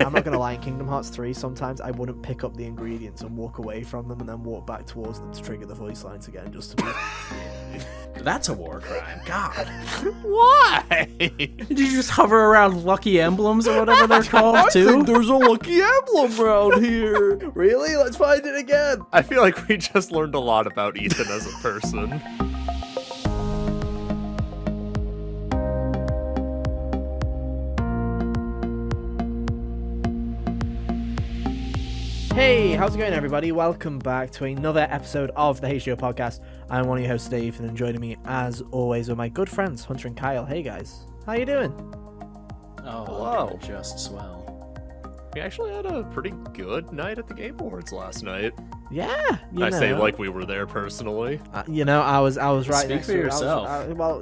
I'm not gonna lie, in Kingdom Hearts 3, sometimes I wouldn't pick up the ingredients and walk away from them and then walk back towards them to trigger the voice lines again, just to be... That's a war crime. God. Why? Did you just hover around lucky emblems or whatever they're I called, too? think there's a lucky emblem around here. Really? Let's find it again. I feel like we just learned a lot about Ethan as a person. Hey, how's it going, everybody? Welcome back to another episode of the HGO podcast. I'm one of your hosts, Dave, and joining me, as always, are my good friends, Hunter and Kyle. Hey, guys. How you doing? Oh, Hello. I'm just swell. We actually had a pretty good night at the Game Awards last night. Yeah, I say like we were there personally. I was right Speak next for to yourself. well,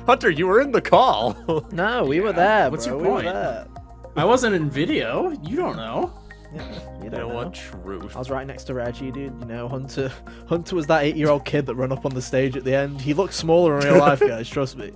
Hunter, you were in the call. no, we were there. What's bro. your We were point? there. I wasn't in video. You don't know. Yeah, you You don't know know. what? Truth. I was right next to Reggie, dude. You know, Hunter was that 8-year-old kid that ran up on the stage at the end. He looked smaller in real life, guys. Trust me.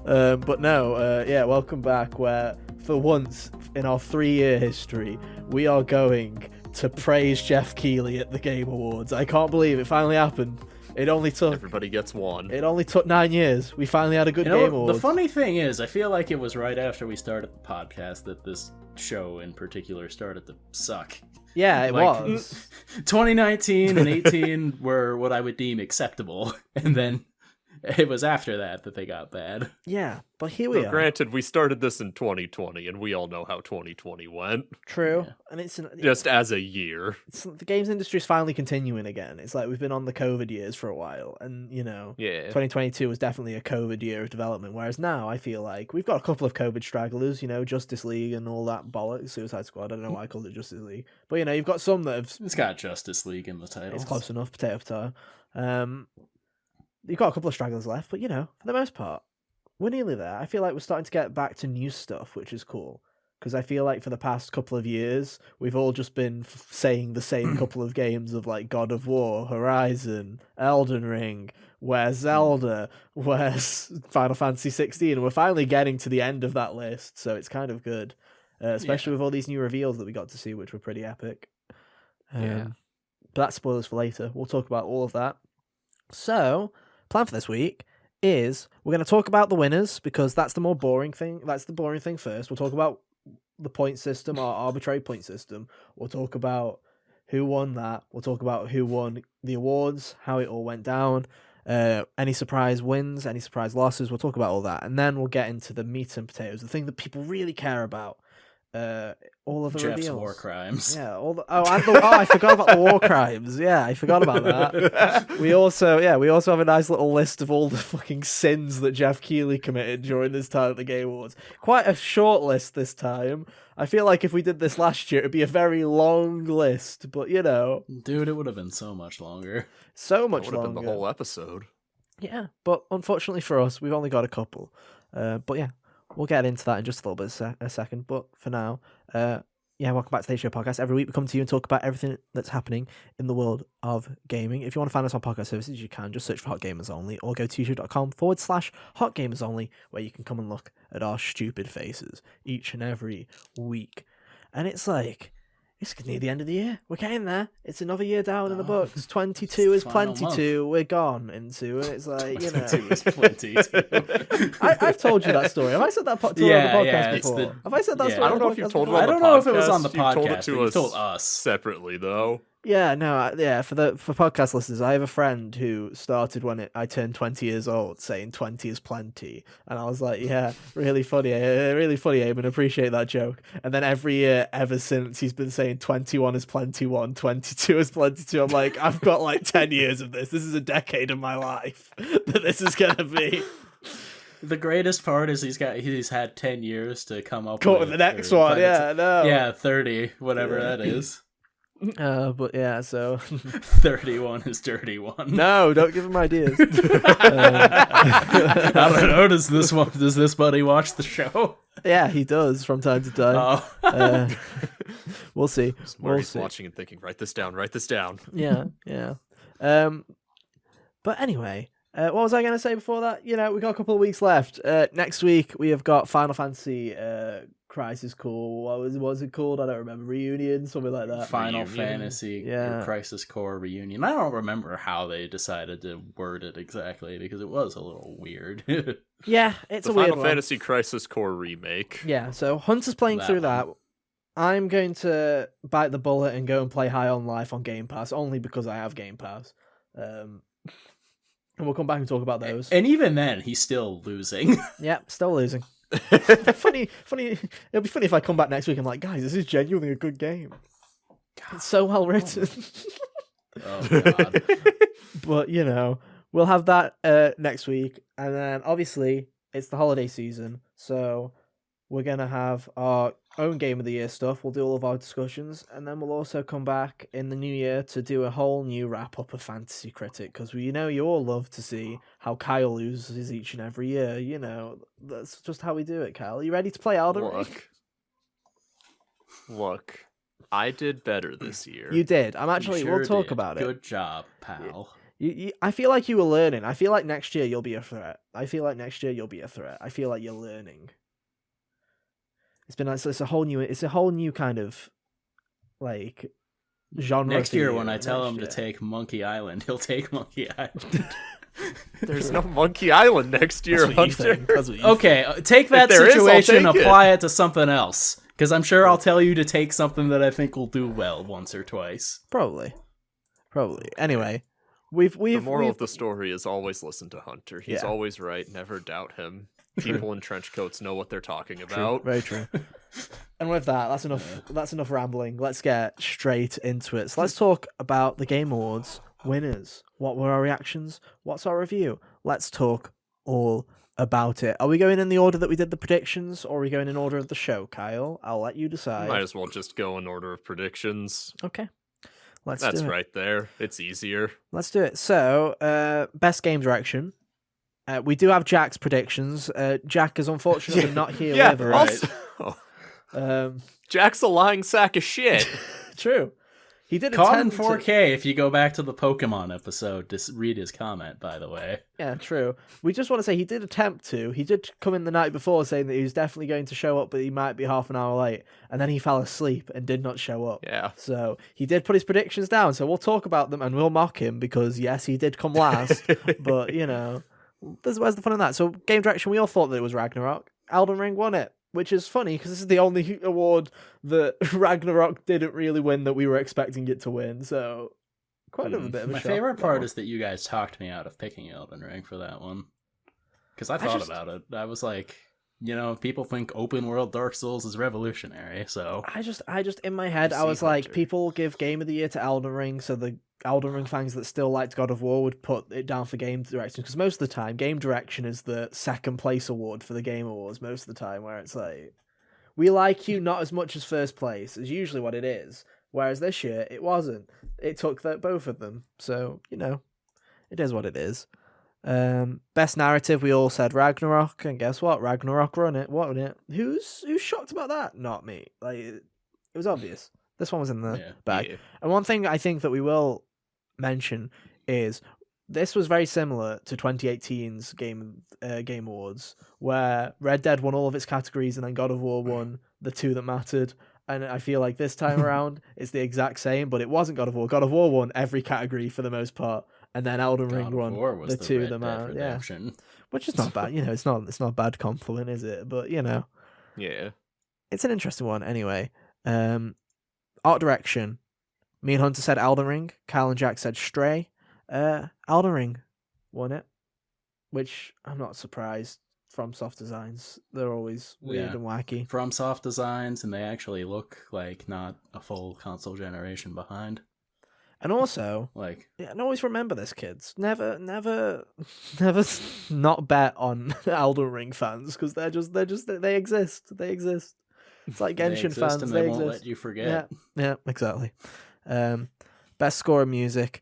But no, yeah, welcome back. Where for once in our 3-year history, we are going to praise Jeff Keighley at the Game Awards. I can't believe it finally happened. It only took Everybody gets one. 9 years. We finally had a good You know, Game Awards. the funny thing is, I feel like it was right after we started the podcast that this show in particular started to suck. Yeah, it Like, was. 2019 and 18 were what I would deem acceptable, and then it was after that they got bad. Yeah, but here we Now, are. granted, we started this in 2020, and we all know how 2020 went. True, Yeah. and it's Just as a year. the games industry is finally continuing again. It's like we've been on the COVID years for a while, and you know, Yeah. 2022 was definitely a COVID year of development. Whereas now, I feel like we've got a couple of COVID stragglers. You know, Justice League and all that bollocks. Suicide Squad. I don't know why I called it Justice League, but you know, you've got some that have. It's got Justice League in the title. It's close enough, potato. You've got a couple of stragglers left, but you know, for the most part, we're nearly there. I feel like we're starting to get back to new stuff, which is cool. Because I feel like for the past couple of years, we've all just been saying the same couple of games of like God of War, Horizon, Elden Ring, where's Zelda, where's Final Fantasy 16. And we're finally getting to the end of that list, so it's kind of good. Especially with all these new reveals that we got to see, which were pretty epic. Yeah. But that's spoilers for later. We'll talk about all of that. So, plan for this week is we're going to talk about the winners because that's the more boring thing. That's the boring thing first. We'll talk about the point system, our arbitrary point system. We'll talk about who won that. We'll talk about who won the awards, how it all went down, any surprise wins, any surprise losses. We'll talk about all that. And then we'll get into the meat and potatoes, the thing that people really care about. All of the Jeff's reveals. war crimes. Yeah, I forgot about the war crimes. Yeah, I forgot about that. We also have a nice little list of all the fucking sins that Jeff Keighley committed during this time at the Game Awards. Quite a short list this time. I feel like if we did this last year, it'd be a very long list. But you know, Dude, it would have been so much longer. so That much would have longer. been the whole episode. Yeah, but unfortunately for us, we've only got a couple. But yeah, we'll get into that in just a little bit a second. But for now, yeah, welcome back to the Show Podcast. Every week we come to you and talk about everything that's happening in the world of gaming. If you want to find us on podcast services, you can just search for Hot Gamers Only or go to youtube.com/Hot Gamers Only, where you can come and look at our stupid faces each and every week. And it's like, it's near the end of the year. We're getting there. It's another year down in the books. 22 is Final plenty to. We're gone into, and it's like, you know. 22 is plenty. I've told you that story. Have I said that to Yeah, on the podcast yeah, it's before? the- Have I said that yeah. story? I don't on know the if you've podcast told it before? on I the don't know if it was on the You've told it podcast, to but you us told us. separately, though. Yeah, no, yeah. For podcast listeners, I have a friend who started when I turned 20 years old, saying 20 is plenty, and I was like, yeah, really funny, Eamon, appreciate that joke. And then every year ever since, he's been saying 21 is plenty 1, 22 is plenty 2. I'm like, I've got like 10 years of this. This is a decade of my life that this is gonna be. The greatest part is he's had 10 years to come up Caught with the next or one, find yeah, it. no. Yeah, 30, whatever Yeah. that is. But yeah, so 31 is dirty one. no, don't give him ideas. I don't know. Does this buddy watch the show? Yeah, he does from time to time. Oh. We'll see. Where We'll he's see. watching and thinking, write this down, write this down. Yeah, yeah. But anyway, What was I going to say before that? You know, we got a couple of weeks left. Next week we have got Final Fantasy Crisis Core. What was it called? I don't remember. Reunion, something like that. Final Reunion? Fantasy Yeah. Crisis Core Reunion. I don't remember how they decided to word it exactly because it was a little weird. Yeah, it's The a weird Final one. Fantasy Crisis Core remake. Yeah, so Hunter's playing That through one. that. I'm going to bite the bullet and go and play High on Life on Game Pass, only because I have Game Pass. And we'll come back and talk about those. And even then, he's still losing. Yeah, still losing. funny. It'll be funny if I come back next week and I'm like, guys, this is genuinely a good game. It's so well written. Oh god. But, you know, we'll have that next week. And then, obviously, it's the holiday season. So we're going to have our own Game of the Year stuff. We'll do all of our discussions. And then we'll also come back in the new year to do a whole new wrap-up of Fantasy Critic. Because we know you all love to see how Kyle loses each and every year. You know, that's just how we do it, Kyle. Are you ready to play Elden Ring? Look, I did better this year. You did. I'm actually... You sure we'll talk did. about it. Good job, pal. I feel like you were learning. I feel like next year you'll be a threat. I feel like you're learning. It's been it's a whole new kind of like genre. Next for year, you when I tell next him to year. take Monkey Island, he'll take Monkey Island. There's no Monkey Island next year, That's what you Hunter. think. That's what you Okay, take that there is, I'll situation, take it. apply it to something else. Because I'm sure I'll tell you to take something that I think will do well once or twice. think. Probably. Anyway, we've The moral of the story is always listen to Hunter. He's Yeah. always right. Never doubt him. People in trench coats know what they're talking True, about. very true. And with that, that's enough. That's enough rambling. Let's get straight into it. So let's talk about the Game Awards winners. What were our reactions? What's our review? Let's talk all about it. Are we going in the order that we did the predictions, or are we going in order of the show, Kyle? I'll let you decide. Might as well just go in order of predictions. Okay. Let's That's do it. right there. It's easier. Let's do it. So, best game direction. We do have Jack's predictions. Jack is unfortunately not here with us. Also, Jack's a lying sack of shit. True. He did Caught in attempt to- 4K if you go back to the Pokemon episode to read his comment, by the way. Yeah, true. We just want to say he did attempt to. He did come in the night before saying that he was definitely going to show up, but he might be half an hour late. And then he fell asleep and did not show up. Yeah. So he did put his predictions down. So we'll talk about them and we'll mock him because, yes, he did come last. But, you know, where's the fun in that? So game direction, we all thought that it was Ragnarok. Elden Ring won it, which is funny because this is the only award that Ragnarok didn't really win that we were expecting it to win. So quite a bit of a My shock. favorite part is that you guys talked me out of picking Elden Ring for that one. Because I thought just- about it. I was like, you know, people think open world Dark Souls is revolutionary, so... I just in my head, I See, was like, Hunter. people give Game of the Year to Elden Ring, so the Elden Ring fans that still liked God of War would put it down for game direction, because most of the time, game direction is the second place award for the Game Awards, most of the time, where it's like, we like you not as much as first place, is usually what it is, whereas this year, it wasn't. It took both of them, so, you know, it is what it is. Best narrative, we all said Ragnarok, and guess what? Ragnarok won it. Who's shocked about that? Not me. Like, it was obvious. This one was in the bag. Yeah. And one thing I think that we will mention is this was very similar to 2018's Game Awards, where Red Dead won all of its categories and then God of War won the two that mattered. And I feel like this time around it's the exact same, but it wasn't God of War. God of War won every category for the most part, and then Elden Ring God of won War was the two Red that Dead mattered. Yeah, Redemption. which is not bad. You know, it's not a bad compliment, is it? But you know, Yeah. it's an interesting one anyway. Art direction. Me and Hunter said Elden Ring. Kyle and Jack said Stray. Elden Ring won it, which I'm not surprised. From Soft Designs, they're always weird Yeah. and wacky. From soft designs, and they actually look like not a full console generation behind. And also, Like, yeah, and always remember this, kids. Never not bet on Elden Ring fans because they exist. They exist. It's like they Genshin exist fans. and They they won't exist. let you forget. Yeah, exactly. Best score of music.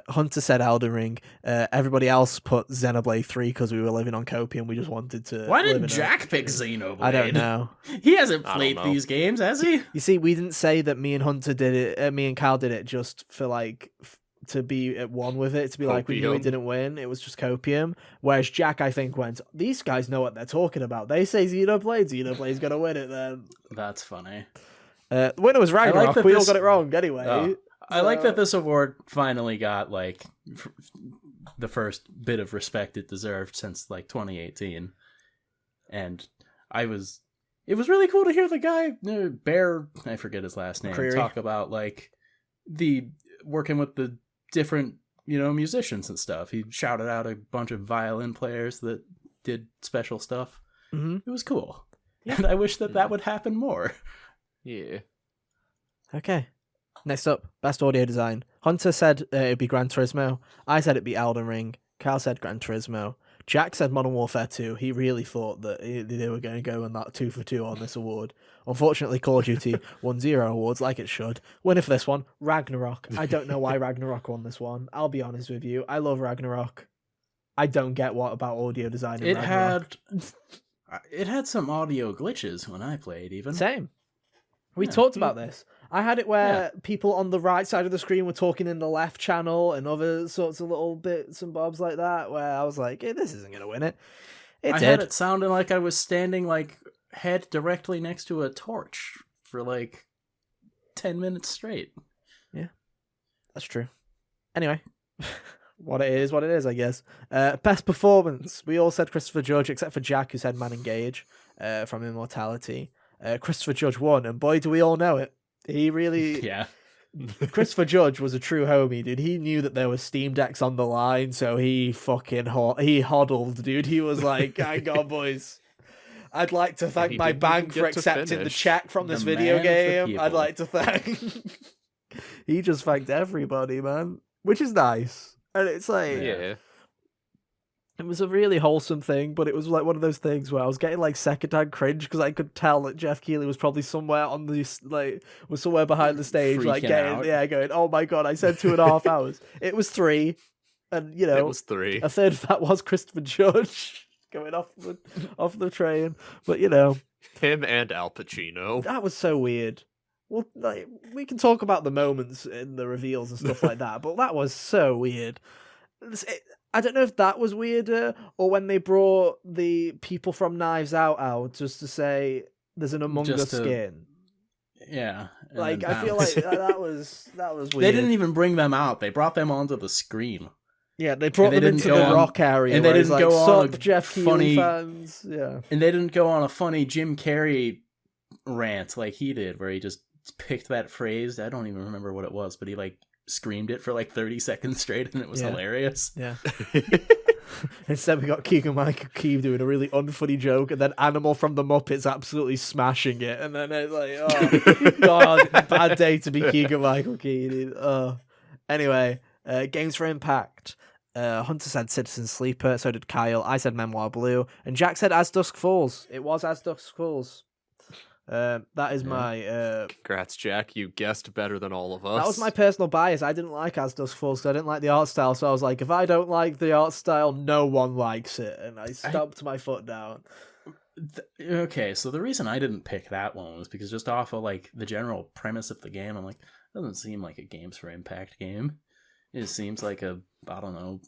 Hunter said Elden Ring. Everybody else put Xenoblade 3 because we were living on copium. We just wanted to. Why live did in Jack pick Xenoblade? I don't know. He hasn't I don't played know. these games, has he? You see, we didn't say that me and Hunter did it. Me and Kyle did it just for like to be at one with it, to be like, we knew he Copium. didn't win. It was just copium. Whereas Jack, I think, went, these guys know what they're talking about. They say Xenoblade's going to win it then. That's funny. The winner was Ragnarok. that We all this- got it wrong anyway. Oh, I like So- that this award finally got like the first bit of respect it deserved since like 2018, and it was really cool to hear the guy Bear, I forget his last name, McCreary. talk about like the working with the different musicians and stuff. He shouted out a bunch of violin players that did special stuff. Mhm. It was cool, and I wish that would happen more. Yeah. Okay. Next up, best audio design. Hunter said it'd be Gran Turismo. I said it'd be Elden Ring. Kyle said Gran Turismo. Jack said Modern Warfare 2. He really thought that they were going to go on that 2 for 2 on this award. Unfortunately, Call of Duty won 0 awards like it should. Winner for this one, Ragnarok. I don't know why Ragnarok won this one. I'll be honest with you. I love Ragnarok. I don't get what about audio design in Ragnarok. It had some audio glitches when I played, even. Same. We Yeah. talked about this. I had it where people on the right side of the screen were talking in the left channel and other sorts of little bits and bobs like that, where I was like, hey, this isn't going to win it. It I did. had it sounding like I was standing like head directly next to a torch for like 10 minutes straight. That's true. Anyway, what it is, I guess. Best performance. We all said Christopher Judge, except for Jack, who said Man Engage from Immortality. Christopher Judge won, and boy, do we all know it. He really... Yeah. Christopher Judge was a true homie, dude. He knew that there were Steam Decks on the line, so he fucking he hodled, dude. He was like, hang on, boys. I'd like to thank he my didn't even bank for get to accepting the finish. check from this The video man of the game. I'd people. like to thank... He just thanked everybody, man. Which is nice. And it's like... Yeah. It was a really wholesome thing, but it was like one of those things where I was getting like secondhand cringe because I could tell that Jeff Keighley was probably somewhere on the was somewhere behind the stage, like Freaking out. going, oh my god, I said 2.5 hours. It was 3, and It was 3. a third of that was Christopher Judge going off the train. But Him and Al Pacino. that was so weird. Well, like, we can talk about the moments in the reveals and stuff like that, but that was so weird. I don't know if that was weirder or when they brought the people from Knives Out just to say there's an Among Just Us to- skin. Yeah. and Like, then I feel bounce. like that was weird. They didn't even bring them out. They brought them onto the screen. Yeah, they brought and they them didn't into go the on- rock area. and they where it's didn't like, go on "Sup, a Jeff Keighley funny- fans. Yeah. And they didn't go on a funny Jim Carrey rant like he did, where he just picked that phrase. I don't even remember what it was, but he like screamed it for like 30 seconds straight, and it was Yeah. hilarious. Yeah. Instead, we got Keegan Michael Key doing a really unfunny joke, and then Animal from the Muppets absolutely smashing it. And then it's like, oh, God, bad day to be Keegan Michael Key, dude. Anyway, Games for Impact. Hunter said Citizen Sleeper, so did Kyle. I said Memoir Blue, and Jack said As Dusk Falls. It was As Dusk Falls. That is my Congrats, Jack. You guessed better than all of us. that was my personal bias. I didn't like As Dusk Falls because I didn't like the art style. So I was like, if I don't like the art style, no one likes it, and I stomped my foot down. Okay, so the reason I didn't pick that one was because just off of like the general premise of the game, I'm like, it doesn't seem like a Games for Impact game. It seems like a, I don't know,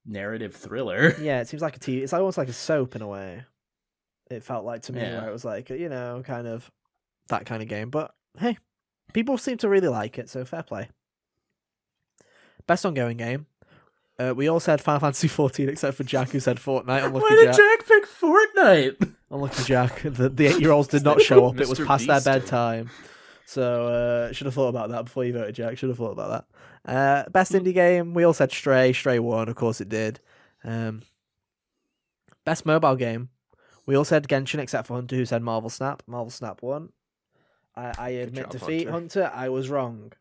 narrative thriller. Yeah, it seems like a TV. It's almost like a soap in a way. It felt like to me, Yeah. where it was like, kind of that kind of game. But hey, people seem to really like it, so fair play. Best ongoing game. We all said Final Fantasy 14 except for Jack, who said Fortnite. Unlucky Why did Jack. Jack pick Fortnite? Unlucky Jack. The 8-year-olds did not show up. It was Mr. past their Beast. bedtime. So should have thought about that before you voted, Jack. Should have thought about that. Best indie game. We all said Stray. Stray won. Of course it did. Best mobile game. We all said Genshin except for Hunter, who said Marvel Snap. Marvel Snap won. I admit job, defeat, Hunter. Hunter. I was wrong.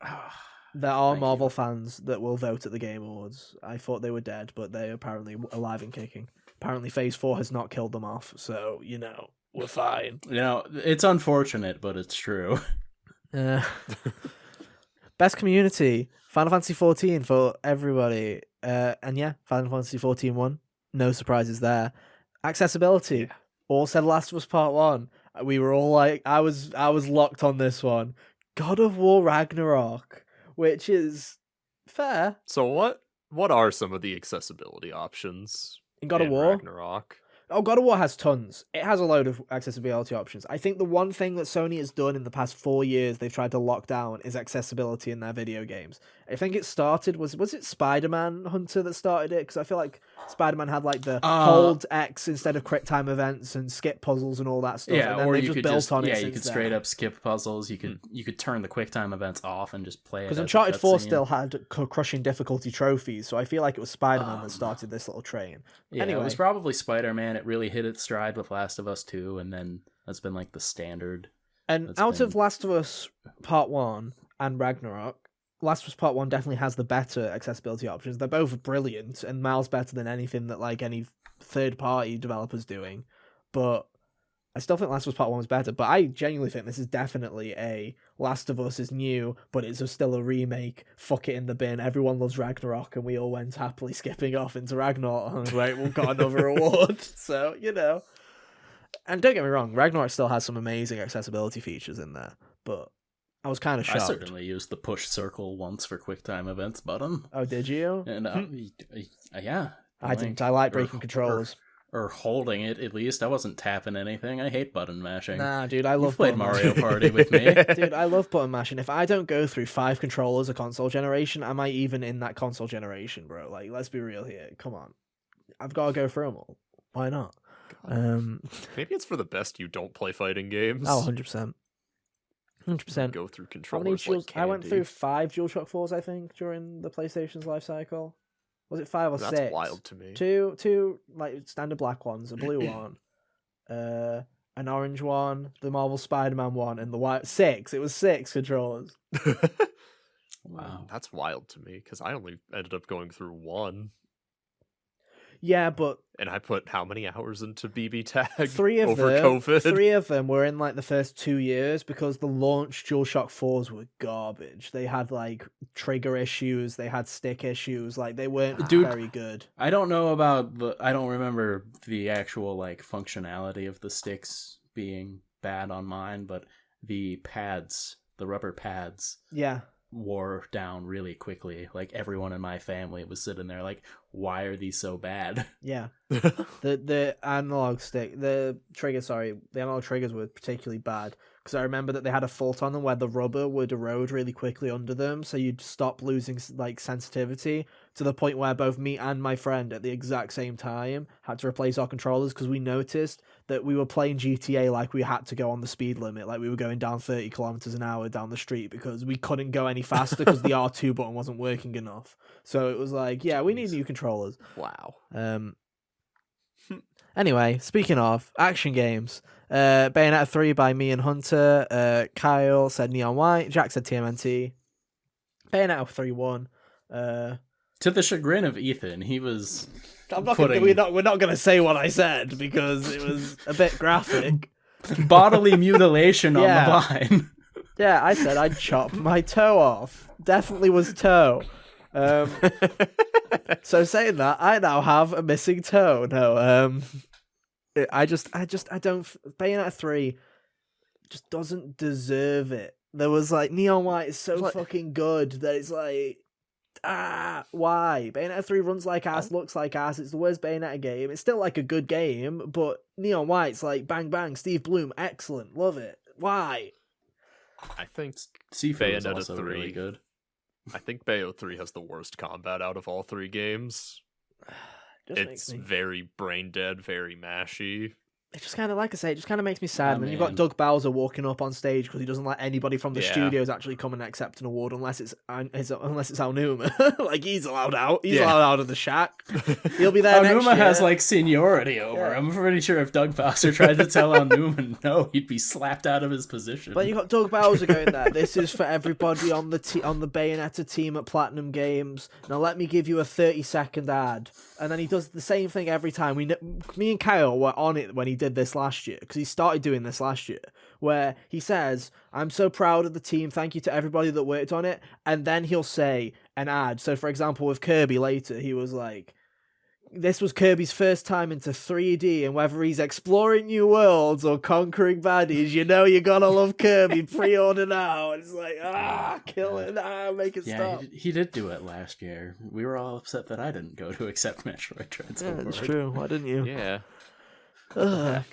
There are Thank Marvel you. fans that will vote at the Game Awards. I thought they were dead, but they're apparently alive and kicking. Apparently Phase 4 has not killed them off, so, we're fine. It's unfortunate, but it's true. Best community. Final Fantasy 14 for everybody. And yeah, Final Fantasy 14 won. No surprises there. Accessibility. All said Last of Us Part 1. We were all like, I was locked on this one. God of War Ragnarok, which is Fair. So what are some of the accessibility options In God of in War? Ragnarok? Oh, God of War has tons. It has a load of accessibility options. I think the one thing that Sony has done in the past 4 years they've tried to lock down is accessibility in their video games. I think it started, was it Spider-Man Hunter that started it? Because I feel like Spider-Man had like the hold X instead of quick time events and skip puzzles and all that stuff. Yeah, and then or they've you just could built just on it you since could then. straight up skip puzzles. You could turn the QuickTime events off and just play it. Because as a Uncharted 4 cutscene. still had crushing difficulty trophies, so I feel like it was Spider-Man that started this little train. Yeah, Anyway. it was probably Spider-Man. It really hit its stride with Last of Us 2, and then that's been like the standard. And That's out of been- Last of Us Part 1 and Ragnarok, Last of Us Part 1 definitely has the better accessibility options. They're both brilliant and miles better than anything that like any third-party developer's doing. But I still think Last of Us Part 1 was better. But I genuinely think this is definitely a Last of Us is new, but it's still a remake. Fuck it in the bin. Everyone loves Ragnarok, and we all went happily skipping off into Ragnarok. Right, we've got another award. So, you know. And don't get me wrong, Ragnarok still has some amazing accessibility features in there, but I was kind of I shocked. certainly used the push circle once for QuickTime events button, Oh, did you? and yeah, I didn't. I like breaking or- controllers. or holding it. At least I wasn't tapping anything. I hate button mashing. Nah, dude, I You've love played button Mario mashing. Party with me. Dude, I love button mashing. If I don't go through 5 controllers a console generation, am I even in that console generation, bro? Like, let's be real here. Come on, I've got to go through them all. Why not? Maybe it's for the best you don't play fighting games. Oh, 100%. 100%. Go through How many controllers like I went candy. through 5 DualShock 4s, I think, during the PlayStation's life cycle. Was it 5 or That's 6? wild to me. Two like standard black ones, a blue one, an orange one, the Marvel Spider-Man one, and the white 6. It was 6 controllers. Wow. That's wild to me because I only ended up going through 1, Yeah, but and I put how many hours into BB Tag 3 of over them, COVID? 3 of them were in like the first 2 years because the launch DualShock 4s were garbage. They had like trigger issues, they had stick issues, like they weren't Dude. very good. I don't know about I don't remember the actual like functionality of the sticks being bad on mine, but the pads, the rubber pads, Yeah. wore down really quickly. Like everyone in my family was sitting there like, why are these so bad? Yeah. The analog triggers were particularly bad because I remember that they had a fault on them where the rubber would erode really quickly under them, so you'd stop losing like sensitivity to the point where both me and my friend at the exact same time had to replace our controllers because we noticed that we were playing GTA like we had to go on the speed limit, like we were going down 30 kilometers an hour down the street because we couldn't go any faster because the R2 button wasn't working enough. So it was like, yeah, we need new controllers. Wow. Anyway, speaking of action games, Bayonetta 3 by me and Hunter. Kyle said Neon White. Jack said TMNT. Bayonetta 3 won. To the chagrin of Ethan, he was I'm not putting we're not gonna say what I said because it was a bit graphic. bodily mutilation on Yeah. the line. Yeah, I said I'd chop my toe off. Definitely was toe. So saying that, I now have a missing toe. No, I don't. Bayonetta 3 just doesn't deserve it. There was like Neon White is so fucking good that it's like, why? Bayonetta 3 runs like ass, looks like ass. It's the worst Bayonetta game. It's still like a good game, but Neon White's like bang bang. Steve Bloom, excellent, love it. Why? I think Sifu is Bayonetta also 3. really good. I think Bayo 3 has the worst combat out of all 3 games. Just It's makes me. very brain dead, very mashy. It just kind of, like I say, it just kind of makes me sad. Oh, And then you've got man. Doug Bowser walking up on stage because he doesn't let anybody from the Yeah. studios actually come and accept an award unless it's Aonuma. Like he's allowed out. He's Yeah. allowed out of the shack. He'll be there next Aonuma year. has like seniority over. Yeah. I'm pretty sure if Doug Bowser tried to tell Aonuma no, he'd be slapped out of his position. But you got Doug Bowser going there. This is for everybody on the on the Bayonetta team at Platinum Games. Now let me give you a 30-second ad, and then he does the same thing every time. Me and Kyle were on it when he did this last year because he started doing this last year, where he says, "I'm so proud of the team. Thank you to everybody that worked on it," and then he'll say an ad. So for example, with Kirby later, he was like, this was Kirby's first time into 3D, and whether he's exploring new worlds or conquering baddies, you know you gotta love Kirby. Pre-order now. It's like, kill it, make it Yeah, stop. he did do it last year. We were all upset that I didn't go to accept Metroid Dread Yeah, Sword. it's true. Why didn't you? Yeah. Ugh.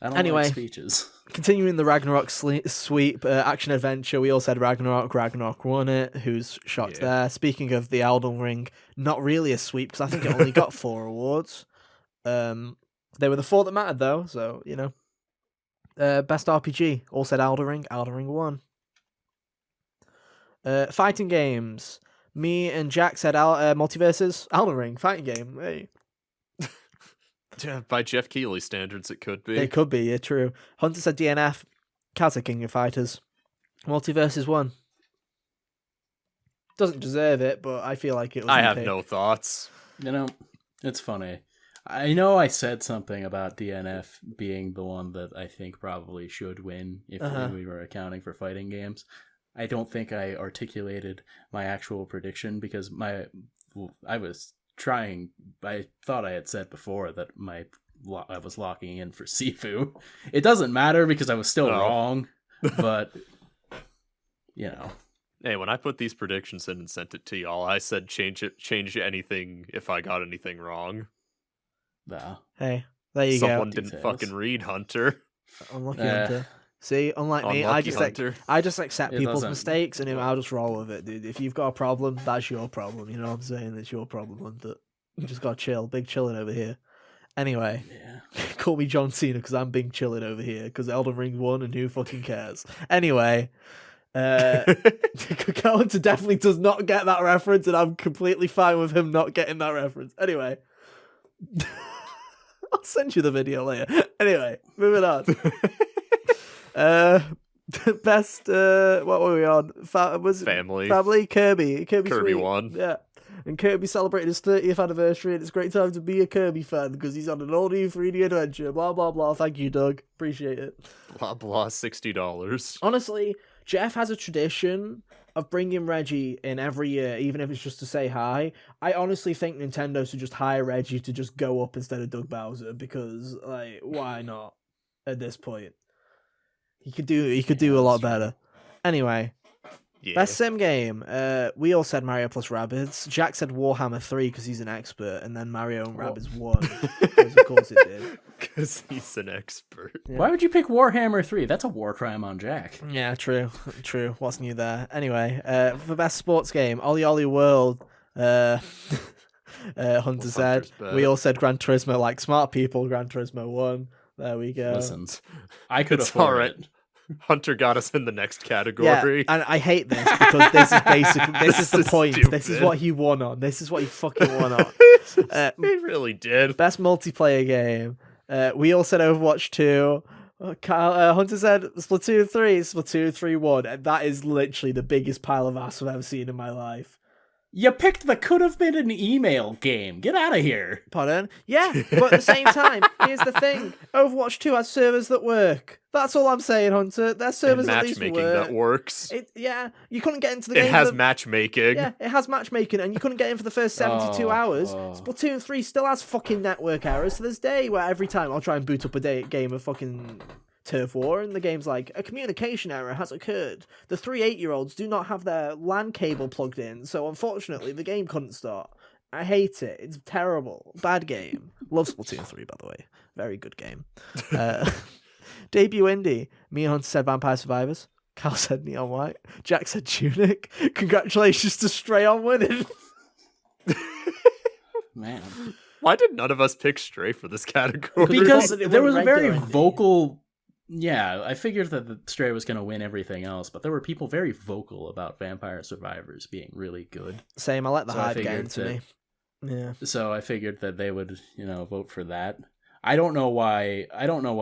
I don't Anyway. like speeches. Continuing the Ragnarok sweep, action adventure, we all said Ragnarok. Ragnarok won it. Who's shocked Yeah. there? Speaking of the Elden Ring, not really a sweep because I think it only got 4 awards. They were the 4 that mattered though, so you know. Best RPG, all said Elden Ring. Elden Ring won. Fighting games, me and Jack said Multiverses. Elden Ring fighting game. Hey. Yeah, by Jeff Keighley standards, it could be. It could be, yeah, true. Hunter said DNF. Cal said King of Fighters. Multiverses won. Doesn't deserve it, but I feel like it was. I the have pick. no thoughts. You know, it's funny. I know I said something about DNF being the one that I think probably should win if we were accounting for fighting games. I don't think I articulated my actual prediction because I was trying. I thought I had said before that I was locking in for Sifu. It doesn't matter because I was still wrong, but you know. Hey, when I put these predictions in and sent it to y'all, I said change anything if I got anything wrong. Nah. Hey, there you Someone go. didn't Details. fucking read Hunter. Unlucky Hunter. See, unlike me, I Unlucky just Hunter. I just accept It people's doesn't- mistakes and I'll just roll with it, dude. If you've got a problem, that's your problem. You know what I'm saying? It's your problem, Hunter. You just gotta chill. Big chilling over here. Anyway. Yeah. Call me John Cena because I'm being chilling over here because Elden Ring won and who fucking cares? Anyway, Hunter definitely does not get that reference and I'm completely fine with him not getting that reference. Anyway, I'll send you the video later. Anyway, moving on. Best, what were we on? Was it Family. Family? Kirby Kirby Sweet. won. Yeah. And Kirby celebrated his 30th anniversary, and it's a great time to be a Kirby fan because he's on an all new 3D adventure. Blah, blah, blah. Thank you, Doug. Appreciate it. Blah blah, $60. Honestly, Jeff has a tradition of bringing Reggie in every year, even if it's just to say hi. I honestly think Nintendo should just hire Reggie to just go up instead of Doug Bowser because, like, why not at this point? He could do a lot better. Anyway. Yeah. Best sim game. We all said Mario plus Rabbids. Jack said Warhammer 3 because he's an expert, and then Mario and Rabbids 1 because of course it did. Because he's an expert. Yeah. Why would you pick Warhammer 3? That's a war crime on Jack. Yeah, true. What's new there? Anyway, for best sports game, Ollie Ollie World. Hunter said. Hunter's bet. We all said Gran Turismo like smart people. Gran Turismo 1. There we go. Listen, I could It's afford alright. it. Hunter got us in the next Yeah, category. and I hate this because this is basically this is the This is point. This is stupid. what he won on. This is what he fucking won on. He really did. Best multiplayer game. We all said Overwatch 2. Hunter said Splatoon 3. Splatoon 3 won. And that is literally the biggest pile of ass I've ever seen in my life. You picked the could have been an email game. Get out of here. Pardon? Yeah, but at the same time, here's the thing. Overwatch 2 has servers that work. That's all I'm saying, Hunter. Their And servers at least matchmaking work. that works. Yeah, you couldn't get into the game. It has for- matchmaking. Yeah, it has matchmaking, and you couldn't get in for the first 72 hours. Splatoon 3 still has fucking network errors to this day, where every time I'll try and boot up a game of fucking Turf War, and the game's like, a communication error has occurred. The 3 8-year-olds do not have their LAN cable plugged in, so unfortunately the game couldn't start. I hate it. It's terrible. Bad game. Love Splatoon 3, by the way. Very good game. Debut indie. Me and Hunter said Vampire Survivors. Cal said Neon White. Jack said Tunic. Congratulations to Stray on winning. Man. Why did none of us pick Stray for this category? Because It there was went a very regular indie. vocal... Yeah, I figured that the Stray was going to win everything else, but there were people very vocal about Vampire Survivors being really good. Same, I let the So I hype get figured into that- me. Yeah. So I figured that they would, vote for that. I don't know why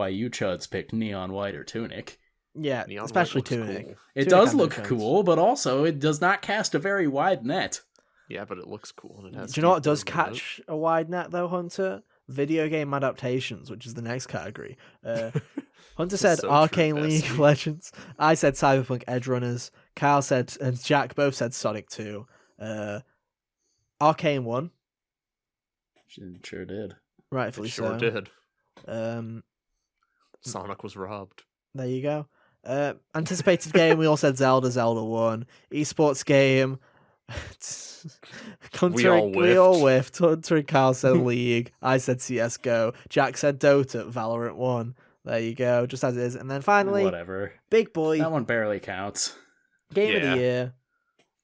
you chuds picked Neon White or Tunic. Yeah, Neon White especially looks Tunic. cool. It Tunic does had no look chance. cool, but also it does not cast a very wide net. Yeah, but it looks cool and it has. Do you know what does deep movement. catch a wide net though, Hunter? Video game adaptations, which is the next category. Hunter said So true, Arcane League Bessie. of Legends. I said Cyberpunk Edge Runners. Kyle said, and Jack both said Sonic 2. Arcane 1. Sure did. Rightfully It sure so. did. Um, Sonic was robbed. there you go. Anticipated game, we all said Zelda 1. Esports game. We all We all whiffed. Hunter and Kyle said League. I said CSGO. Jack said Dota. Valorant 1. There you go, just as it is. And then finally, Whatever. big boy, That one barely counts. game of Yeah. the year.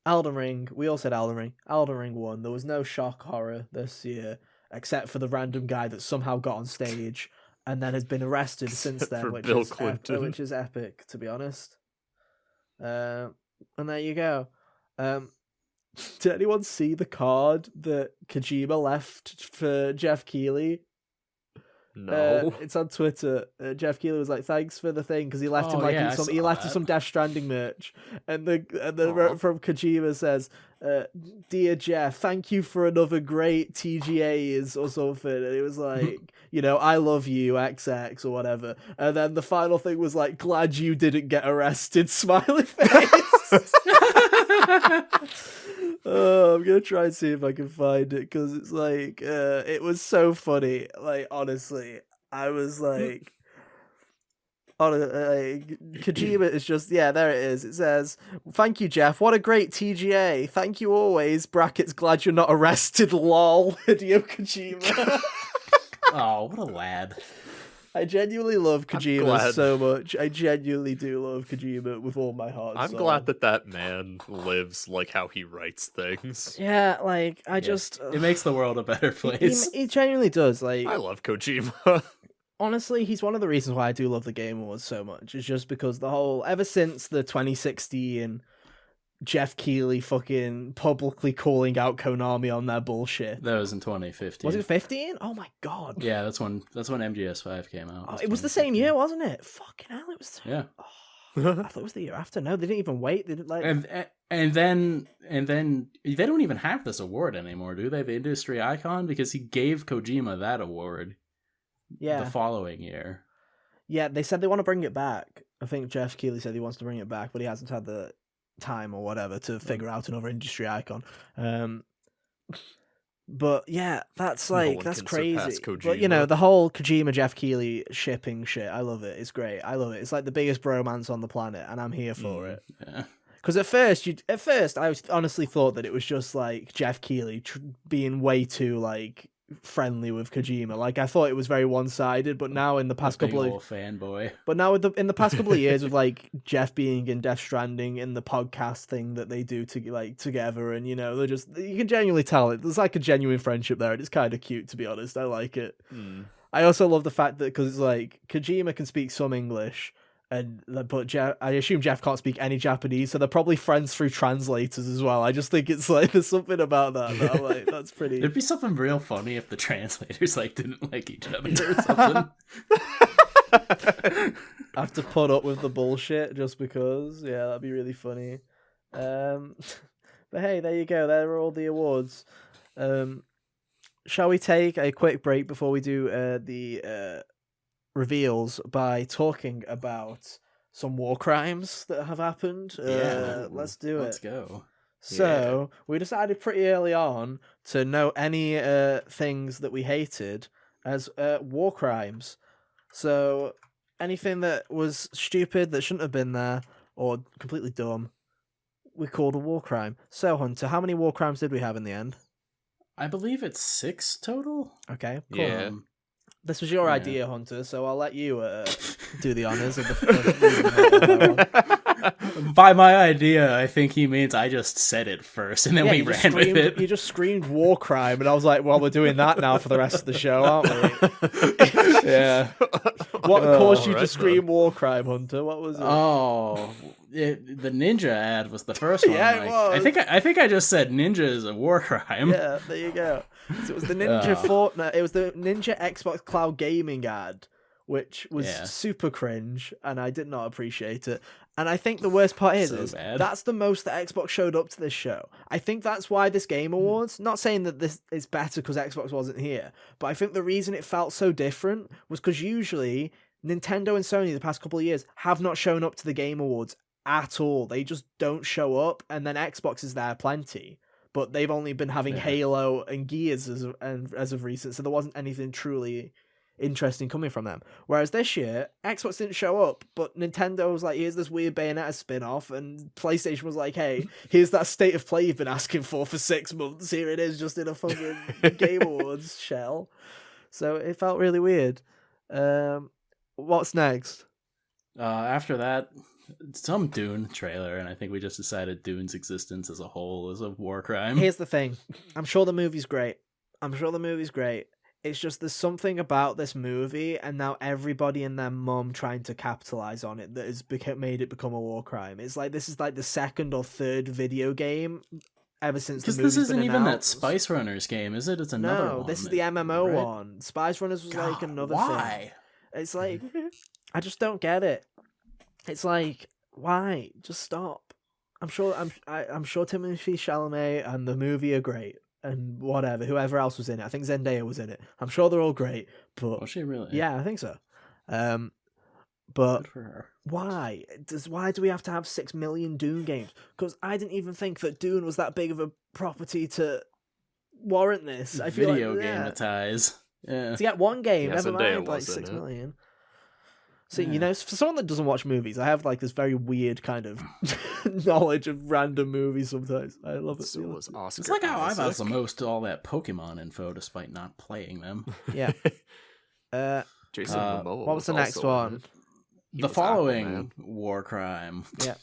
Elden Ring. We all said Elden Ring. Elden Ring won. There was no shock horror this year, except for the random guy that somehow got on stage and then has been arrested since Except then, for which Bill is Clinton. which is epic, to be honest. And there you go. Did anyone see the card that Kojima left for Jeff Keighley? No. It's on Twitter. Jeff Keighley was like, "Thanks for the thing," because he left him Oh, like yeah, I he saw left him that. some Death Stranding merch, and the Aw. note from Kojima says, "Dear Jeff, thank you for another great TGAs or something," and it was like, "I love you XX or whatever," and then the final thing was like, "Glad you didn't get arrested," smiley face. Oh, I'm gonna try and see if I can find it because it's like it was so funny. Like honestly, I was like, Kojima is just there it is. It says, "Thank you, Jeff. What a great TGA. Thank you always." Brackets. Glad you're not arrested. Lol. Hideo Kojima. Oh, what a lad. I genuinely love Kojima glad. so much. I genuinely do love Kojima with all my heart. and I'm soul. glad that man lives like how he writes things. Yeah, like I Yeah. just. It makes the world a better place. He genuinely does. Like I love Kojima. honestly, he's one of the reasons why I do love the Game Awards so much. It's just because ever since the 2016 Jeff Keighley fucking publicly calling out Konami on their bullshit. That was in 2015. Was it 15? Oh my god. Yeah, that's when MGS5 came out. Oh, it was the same year, wasn't it? Fucking hell, it was. Yeah. I thought it was the year after. No, they didn't even wait. They didn't like. And then they don't even have this award anymore, do they? The industry icon, because he gave Kojima that award Yeah. the following year. Yeah, they said they want to bring it back. I think Jeff Keighley said he wants to bring it back, but he hasn't had the time or whatever to figure out another industry icon. But yeah, that's No like one that's can crazy. surpass But Kojima. the whole Kojima Jeff Keighley shipping shit, I love it. It's great. I love it. It's like the biggest bromance on the planet, and I'm here for it. Yeah. Because at first, I honestly thought that it was just like Jeff Keighley being way too like friendly with Kojima. Like I thought it was very one-sided, but now in the past Big couple of old fanboy. But now in the past couple of years with like Jeff being in Death Stranding in the podcast thing that they do together, and they're just you can genuinely tell there's like a genuine friendship there, and it's kind of cute, to be honest. I like it. I also love the fact that because it's like Kojima can speak some English, but I assume Jeff can't speak any Japanese, so they're probably friends through translators as well. I just think it's like there's something about that I'm like, that's pretty. It'd be something real funny if the translators didn't like each other or something. Have to put up with the bullshit just because. Yeah, that'd be really funny. But hey, there you go. There are all the awards. Shall we take a quick break before we do the reveals by talking about some war crimes that have happened? Let's do it. Let's go. So we decided pretty early on to note any things that we hated as war crimes. So anything that was stupid that shouldn't have been there or completely dumb, we called a war crime. So Hunter, how many war crimes did we have in the end? I believe it's 6 total. Okay, cool. Yeah. This was your Yeah. idea, Hunter, so I'll let you do the honors of the. By my idea, I think he means I just said it first, and then we ran with it. You just screamed war crime, and I was like, well, we're doing that now for the rest of the show, aren't we? Yeah. What caused you to Alright, scream war crime, Hunter? What was it? Oh, the ninja ad was the first one. Yeah, it was. I think I just said ninja is a war crime. Yeah, there you go. So it was the Ninja Fortnite. It was the Ninja Xbox Cloud Gaming ad, which was super cringe, and I did not appreciate it. And I think the worst part is bad. that's the most that Xbox showed up to this show. I think that's why this Game Awards, not saying that this is better because Xbox wasn't here, but I think the reason it felt so different was because usually Nintendo and Sony the past couple of years have not shown up to the Game Awards at all. They just don't show up, and then Xbox is there plenty. but they've only been having Yeah. Halo and Gears as of recent, so there wasn't anything truly interesting coming from them. Whereas this year, Xbox didn't show up, but Nintendo was like, here's this weird Bayonetta spin-off, and PlayStation was like, hey, here's that State of Play you've been asking for 6 months. Here it is, just in a fucking Game Awards shell. So it felt really weird. What's next? After that, some Dune trailer, and I think we just decided Dune's existence as a whole is a war crime. Here's the thing. I'm sure the movie's great. It's just there's something about this movie, and now everybody and their mum trying to capitalize on it that has made it become a war crime. It's like this is like the second or third video game ever since the Because movie's this isn't been even that announced. Spice Runners game, is it? It's another No, one. this is the MMO right? one. Spice Runners was like God, another thing. why? It's like I just don't get it. It's like why? Just stop. I'm sure Timothée Chalamet and the movie are great. And whatever, whoever else was in it. I think Zendaya was in it. I'm sure they're all great, but Was she really? yeah, I think so. But Good for her. why? Why do we have to have 6 million Dune games? Because I didn't even think that Dune was that big of a property to warrant this. I feel Video like, game-atize. Yeah. to get one game, Yeah, never Zendaya mind, like was in 6 it. million. So, Yeah. you know, for someone that doesn't watch movies, I have like this very weird kind of knowledge of random movies sometimes. I love it. So was Oscar It's like how I've had Isaac. the most all that Pokemon info despite not playing them. Yeah. Jason Uh, Momoa what was the next also in one? it. He The was following Aquaman. war crime. Yeah.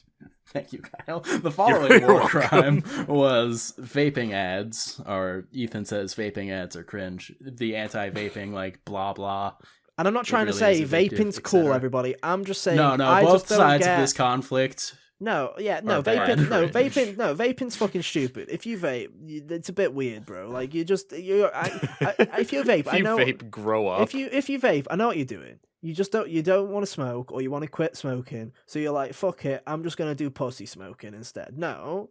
Thank you, Kyle. The following You're war welcome. crime was vaping ads, or Ethan says vaping ads are cringe. The anti-vaping, like, blah, blah. And I'm not trying to really say is addictive, vaping's cool, etc. everybody. I'm just saying. No, I both just don't sides get... of this conflict. No, yeah, no, are bad. vaping's fucking stupid. If you vape, it's a bit weird, bro. Like if you vape, If I you know. vape, grow up. If you vape, I know what you're doing. You just don't want to smoke, or you want to quit smoking. So you're like, fuck it, I'm just gonna do pussy smoking instead. No,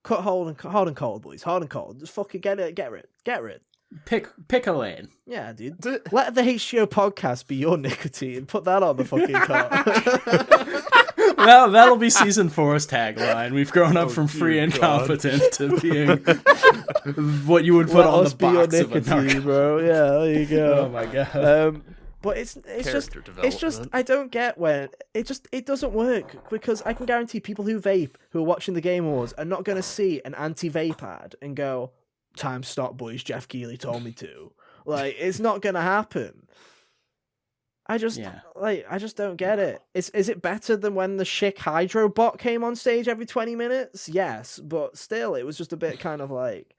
cut hard and cold, boys, hard and cold. Just fucking get rid. Pick a lane. Yeah, dude. Let the HGO podcast be your nicotine. Put that on the fucking cart. Well, that'll be season 4's tagline. We've grown up Oh, from free dear and God. competent to being what you would put Let on us the be your box of a nicotine, narco. bro. Yeah, there you go. Oh my god. But it's just Character I don't get when it doesn't work, because I can guarantee people who vape who are watching the Game Awards are not going to see an anti-vape ad and go, "Time stop, boys. Jeff Keighley told me to." Like, it's not going to happen. I just don't get it. Is it better than when the Schick Hydro bot came on stage every 20 minutes? Yes, but still, it was just a bit kind of like,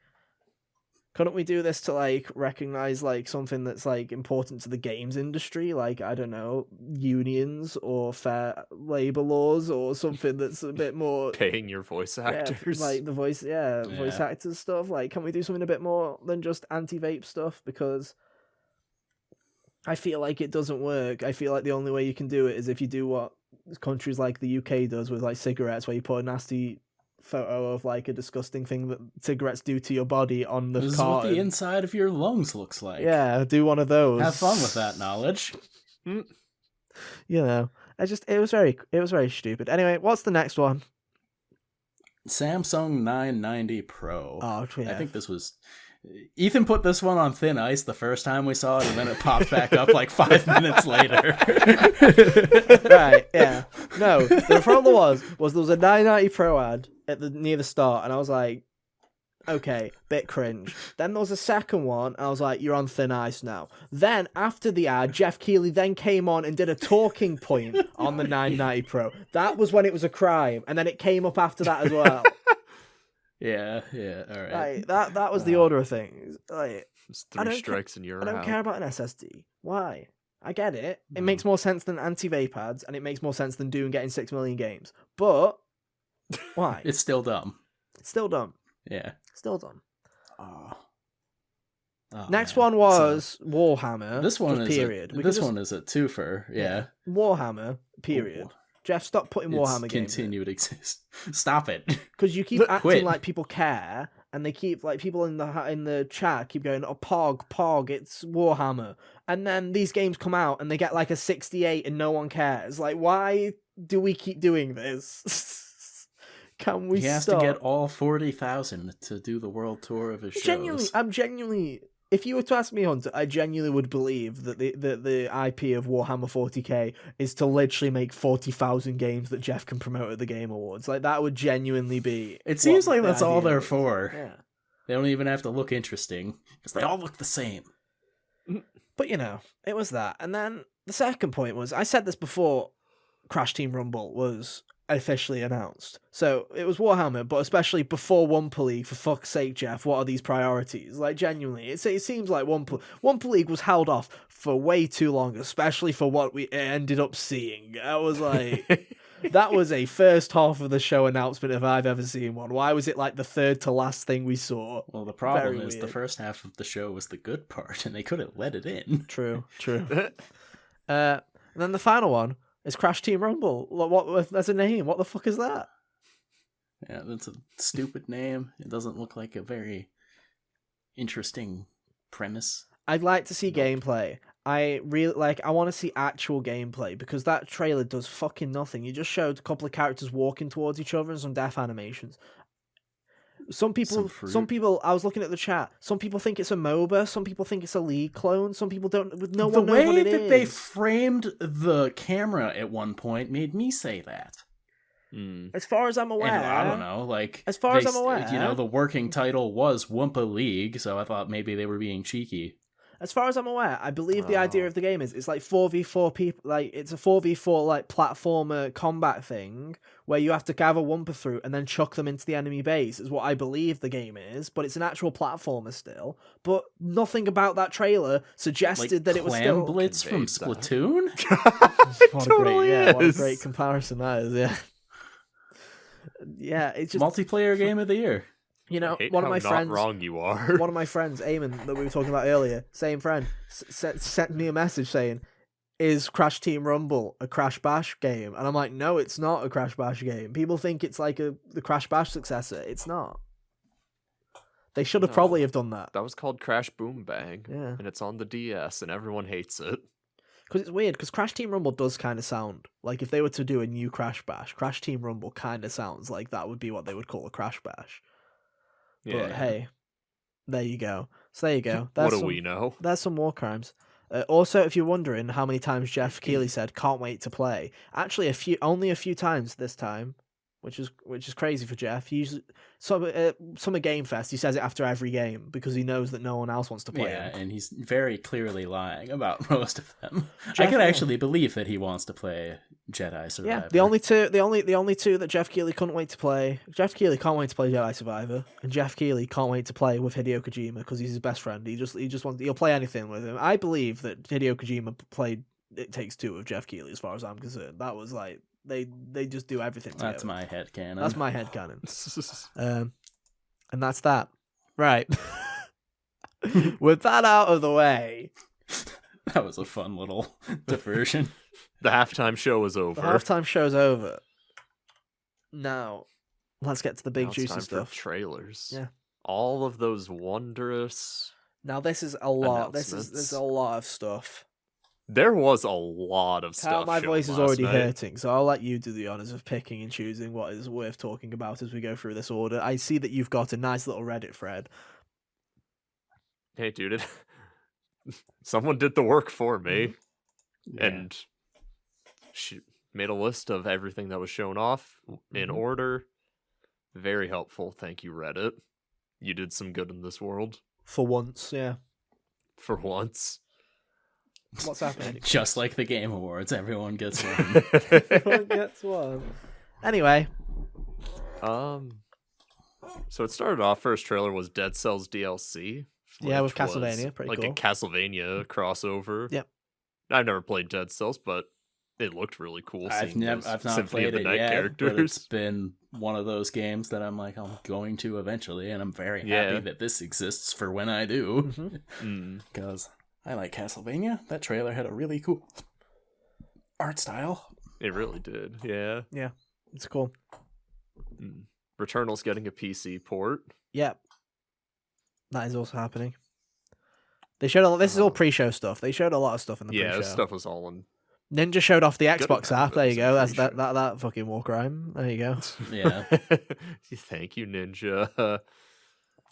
couldn't we do this to like recognize like something that's like important to the games industry, like, I don't know, unions or fair labor laws or something that's a bit more Paying your voice actors. like the voice actors stuff. Like, can we do something a bit more than just anti-vape stuff? Because I feel like it doesn't work. I feel like the only way you can do it is if you do what countries like the UK does with like cigarettes, where you put a nasty photo of like a disgusting thing that cigarettes do to your body on the This is what carton. the inside of your lungs looks like. Yeah, do one of those. Have fun with that knowledge. You know, it was very stupid. Anyway, what's the next one? Samsung 990 Pro. Oh, yeah. I think this was... Ethan put this one on thin ice the first time we saw it, and then it popped back up like 5 minutes later. Right, yeah. No, the problem was there was a 990 Pro ad near the start, and I was like, okay, bit cringe. Then there was a second one, and I was like, you're on thin ice now. Then, after the ad, Jeff Keighley then came on and did a talking point on the 990 Pro. That was when it was a crime, and then it came up after that as well. Yeah, all right. Like, that was the order of things. Like, It's I 3 don't strikes and you're I don't out. care about an SSD. Why? I get it. It No. makes more sense than anti-vape ads, and it makes more sense than Doom getting 6 million games. But why? It's still dumb. It's still dumb. Yeah. Still dumb. Oh, Next man. one was Warhammer. So, this one just is period. We could this just- one is a twofer. Yeah. Warhammer. Period. Jeff, stop putting Warhammer games. Continue to exist. Stop it. Because you keep Look, acting quit. like people care, and they keep like people in the chat keep going, "Oh, Pog, it's Warhammer," and then these games come out and they get like a 68 and no one cares. Like, why do we keep doing this? Can we He has stop? to get all 40,000 to do the world tour of his shows. I'm genuinely. If you were to ask me, Hunter, I genuinely would believe that the IP of Warhammer 40k is to literally make 40,000 games that Jeff can promote at the Game Awards. Like, that would genuinely be. It seems what like the that's all idea they're is. for. Yeah. They don't even have to look interesting because they all look the same. But, it was that. And then the second point was, I said this before Crash Team Rumble was officially announced. So it was Warhammer, but especially before Wumpa League, for fuck's sake, Jeff, what are these priorities? Like, genuinely, it seems like Wumpa League was held off for way too long, especially for what we ended up seeing. I was like... That was a first half of the show announcement if I've ever seen one. Why was it like the third to last thing we saw? Well, the problem Very is the weird. first half of the show was the good part, and they couldn't let it in. True. And then the final one is Crash Team Rumble. What? That's a name. What the fuck is that? Yeah, that's a stupid name. It doesn't look like a very interesting premise. I'd like to see Nope. gameplay. I want to see actual gameplay because that trailer does fucking nothing. You just showed a couple of characters walking towards each other and some death animations. Some Some fruit. people, I was looking at the chat, some people think it's a MOBA, some people think it's a League clone, some people don't, no The one knows what way it that they is. framed the camera at one point made me say that. As far as I'm aware. And I don't know, like... As far as they I'm aware. You know, the working title was Wumpa League, so I thought maybe they were being cheeky. As far as I'm aware, I believe the idea Oh. of the game is it's like 4v4 people, like it's a 4v4 like platformer combat thing where you have to gather Wumpa fruit and then chuck them into the enemy base is what I believe the game is, but it's an actual platformer still. But nothing about that trailer suggested Like that it was Clam still Blitz from conveys that. Splatoon? what Totally what a is. great comparison that is, yeah. Yeah, it's just Multiplayer game of the year. I hate one of how my not friends wrong you are. one of my friends, Eamon, that we were talking about earlier, same friend, sent me a message saying, "Is Crash Team Rumble a Crash Bash game?" And I'm like, "No, it's not a Crash Bash game. People think it's like the Crash Bash successor. It's not. They should have No. probably have done that. That was called Crash Boom Bang, Yeah, and it's on the DS, and everyone hates it. because it's weird. Because Crash Team Rumble does kind of sound like if they were to do a new Crash Bash, Crash Team Rumble kind of sounds like that would be what they would call a Crash Bash. But hey, there you go. So there you go. what do some- we know? There's some war crimes. Also, if you're wondering how many times Jeff Keighley said "can't wait to play," actually only a few times this time, which is crazy for Jeff. He usually Summer Game Fest, he says it after every game because he knows that no one else wants to play Yeah, him. and he's very clearly lying about most of them. I Jeff- can actually believe that he wants to play Jedi Survivor. Yeah, the only two that Jeff Keighley couldn't wait to play. Jeff Keighley can't wait to play Jedi Survivor, and Jeff Keighley can't wait to play with Hideo Kojima because he's his best friend. He just wants he'll play anything with him. I believe that Hideo Kojima played It Takes Two with Jeff Keighley, as far as I'm concerned. That was like they just do everything together. That's my headcanon. That's my headcanon. And that's that. Right. With that out of the way, That was a fun little diversion. The halftime show is over. the halftime show's over. Now, let's get to the big Now it's juicy time for stuff. trailers. Yeah. All of those wondrous. Now, this is a lot. There's Announcements. a lot of stuff. There was a lot of Cal, stuff. my shown voice is last already night. hurting, so I'll let you do the honors of picking and choosing what is worth talking about as we go through this order. I see that you've got a nice little Reddit thread. Hey, dude, someone did the work for me, Mm-hmm. Yeah. and she made a list of everything that was shown off in Mhm. order. Very helpful. Thank you, Reddit. You did some good in this world For once, yeah. for once. What's happening? Just like the Game Awards, everyone gets one. Everyone gets one. Anyway, So it started off. First trailer was Dead Cells DLC. Yeah, with which was Castlevania, pretty like cool. a Castlevania crossover. Yep. I've never played Dead Cells, but it looked really cool. I've seeing those not Symphony played of the it Night yet, but it's characters. been one of those games that I'm like, I'm going to eventually, and I'm very happy Yeah. that this exists for when I do, mhm. Mm. because I like Castlevania. That trailer had a really cool art style. It really did. Yeah. It's cool. Mm. Returnal's getting a PC port. Yep. That is also happening. They showed a lot. This is all Uh-huh. pre-show stuff. They showed a lot of stuff in the Yeah, pre-show. this stuff was all in Ninja showed off the Good Xbox amount app. of There you go. That's representation. that fucking war crime. There you go. Yeah. Thank you, Ninja.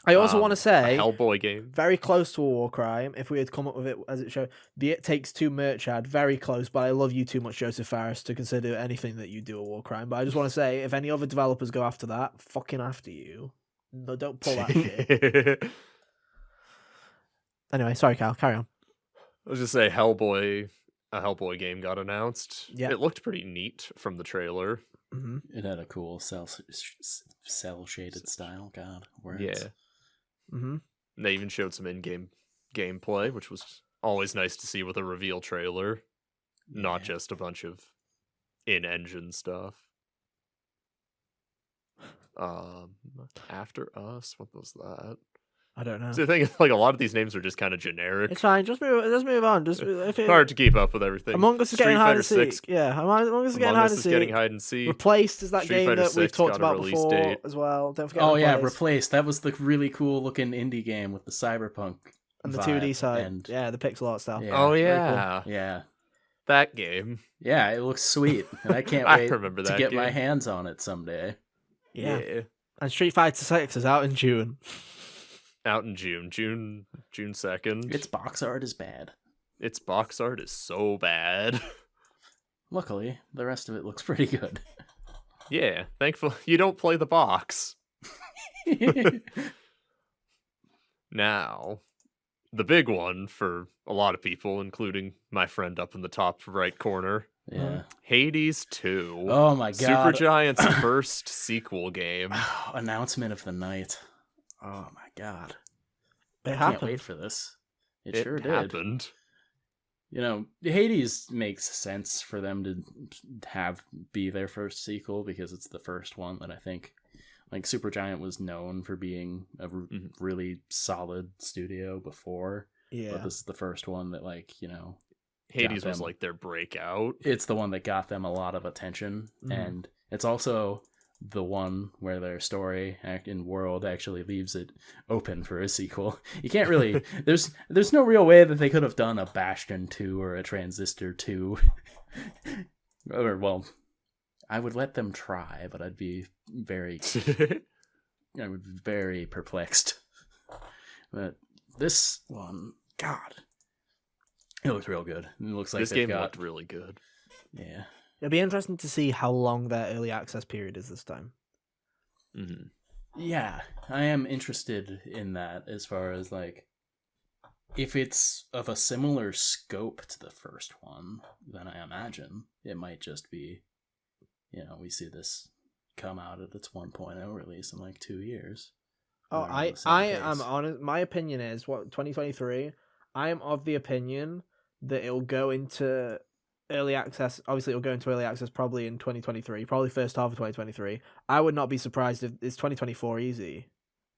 I also want to A say, Hellboy game. very close to a war crime. If we had come up with it as it showed, the It Takes Two merch ad, very close. But I love you too much, Joseph Fares, to consider anything that you do a war crime. But I just want to say, if any other developers go after that, fucking after you. No, don't pull that shit. Anyway, sorry, Cal. Carry on. I was just say Hellboy, a Hellboy game got announced. Yeah. It looked pretty neat from the trailer. Hmm. It had a cool cell shaded style. God, words. Yeah. Hmm. And they even showed some in-game gameplay, which was always nice to see with a reveal trailer, not Yeah. just a bunch of in-engine stuff. After Us, what was that? I don't know. So I think like a lot of these names are just kind of generic. It's fine. Just move on. Just if it, Hard to keep up with everything. Among Us is Street getting hide Fighter and 6 seek. Yeah, Among Us is getting Among hide Us and is getting seek. hide and seek. Replaced is that Street game Fighter that we've 6 talked got a about release before date. as well. Don't forget. Oh yeah, Replaced. Replaced. That was the really cool looking indie game with the cyberpunk And the vibe 2D side. and- Yeah, the pixel art style. Yeah, Oh very cool. yeah, Yeah, that game. yeah. It looks sweet, and I can't I wait remember to that get my game. hands on it someday. Yeah. And Street Fighter 6 is out in June. Out in June 2nd. Its box art is bad. Its box art is so bad. Luckily, the rest of it looks pretty good. Yeah, thankful you don't play the box. Now, the big one for a lot of people, including my friend up in the top right corner, Yeah. Hades 2. Oh my god. Supergiant's first sequel game. Announcement of the night. Oh my god. It I can't happened. wait for this. It It sure did. happened. You know, Hades makes sense for them to be their first sequel because it's the first one that I think, like, Supergiant was known for being a really solid studio before, Yeah. but this is the first one that, like, you know, Hades was them. like their breakout. it's the one that got them a lot of attention, and it's also the one where their story and world actually leaves it open for a sequel. You can't really there's no real way that they could have done a Bastion 2 or a Transistor 2. Or, well, I would let them try, but I'd be very perplexed. But this one, God, it looks real good. It looks like This they've game got, looked really good. yeah. It'll be interesting to see how long their early access period is this time. Mm-hmm. Yeah, I am interested in that as far as, like, if it's of a similar scope to the first one, then I imagine it might just be, you know, we see this come out at its 1.0 release in like 2 years. Oh, Around I the same am pace. honest. My opinion is 2023. I am of the opinion that it'll go into early access. Obviously, it'll go into early access probably in 2023, probably first half of 2023. I would not be surprised if it's 2024 easy.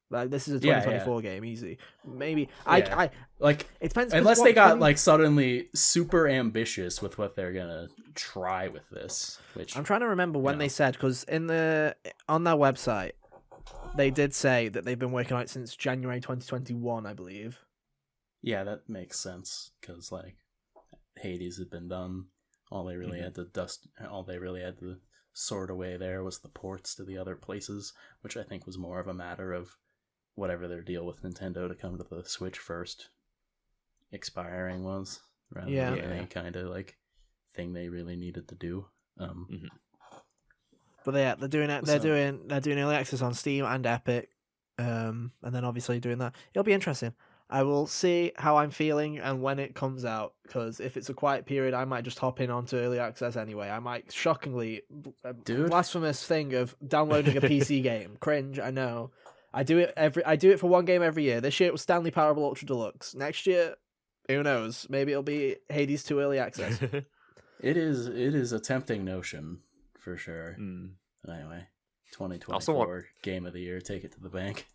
Like, this is a Yeah, 2024 game, easy. Maybe Yeah. I. Like, It depends. 'cause unless what they got 20 like suddenly super ambitious with what they're gonna try with this, which I'm trying to remember when Yeah. they said, because on their website they did say that they've been working on it since January 2021, I believe. yeah, that makes sense because like Hades had been done. All they really had to sort away there was the ports to the other places, which I think was more of a matter of whatever their deal with Nintendo to come to the Switch first expiring was, rather Yeah. than any kind of like thing they really needed to do. But they're doing it. They're So- doing early access on Steam and Epic, and then obviously doing that. It'll be interesting. I will see how I'm feeling and when it comes out. Because if it's a quiet period, I might just hop in onto early access anyway. I might shockingly, Dude. blasphemous thing of downloading a PC game. Cringe. I know. I do it for one game every year. This year it was Stanley Parable Ultra Deluxe. Next year, who knows? Maybe it'll be Hades 2 early access. It is a tempting notion for sure. Mm. Anyway, 2024 Also game of the year, take it to the bank.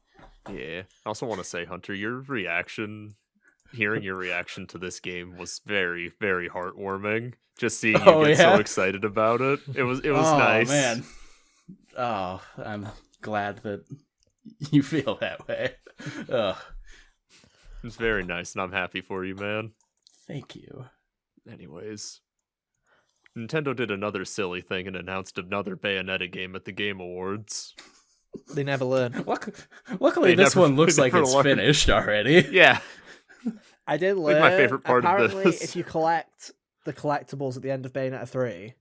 Yeah. I also want to say, Hunter, hearing your reaction to this game was very, very heartwarming. Just seeing you Oh, get yeah? so excited about it. It was Oh, nice. man. Oh, I'm glad that you feel that way. Ugh, It's very nice, and I'm happy for you, man. thank you. Anyways, Nintendo did another silly thing and announced another Bayonetta game at the Game Awards. They never learn. Luckily, They this never- one looks they like never it's learned. finished already. Yeah, I did Like, learn. my favorite part of apparently, this. if you collect the collectibles at the end of Bayonetta 3,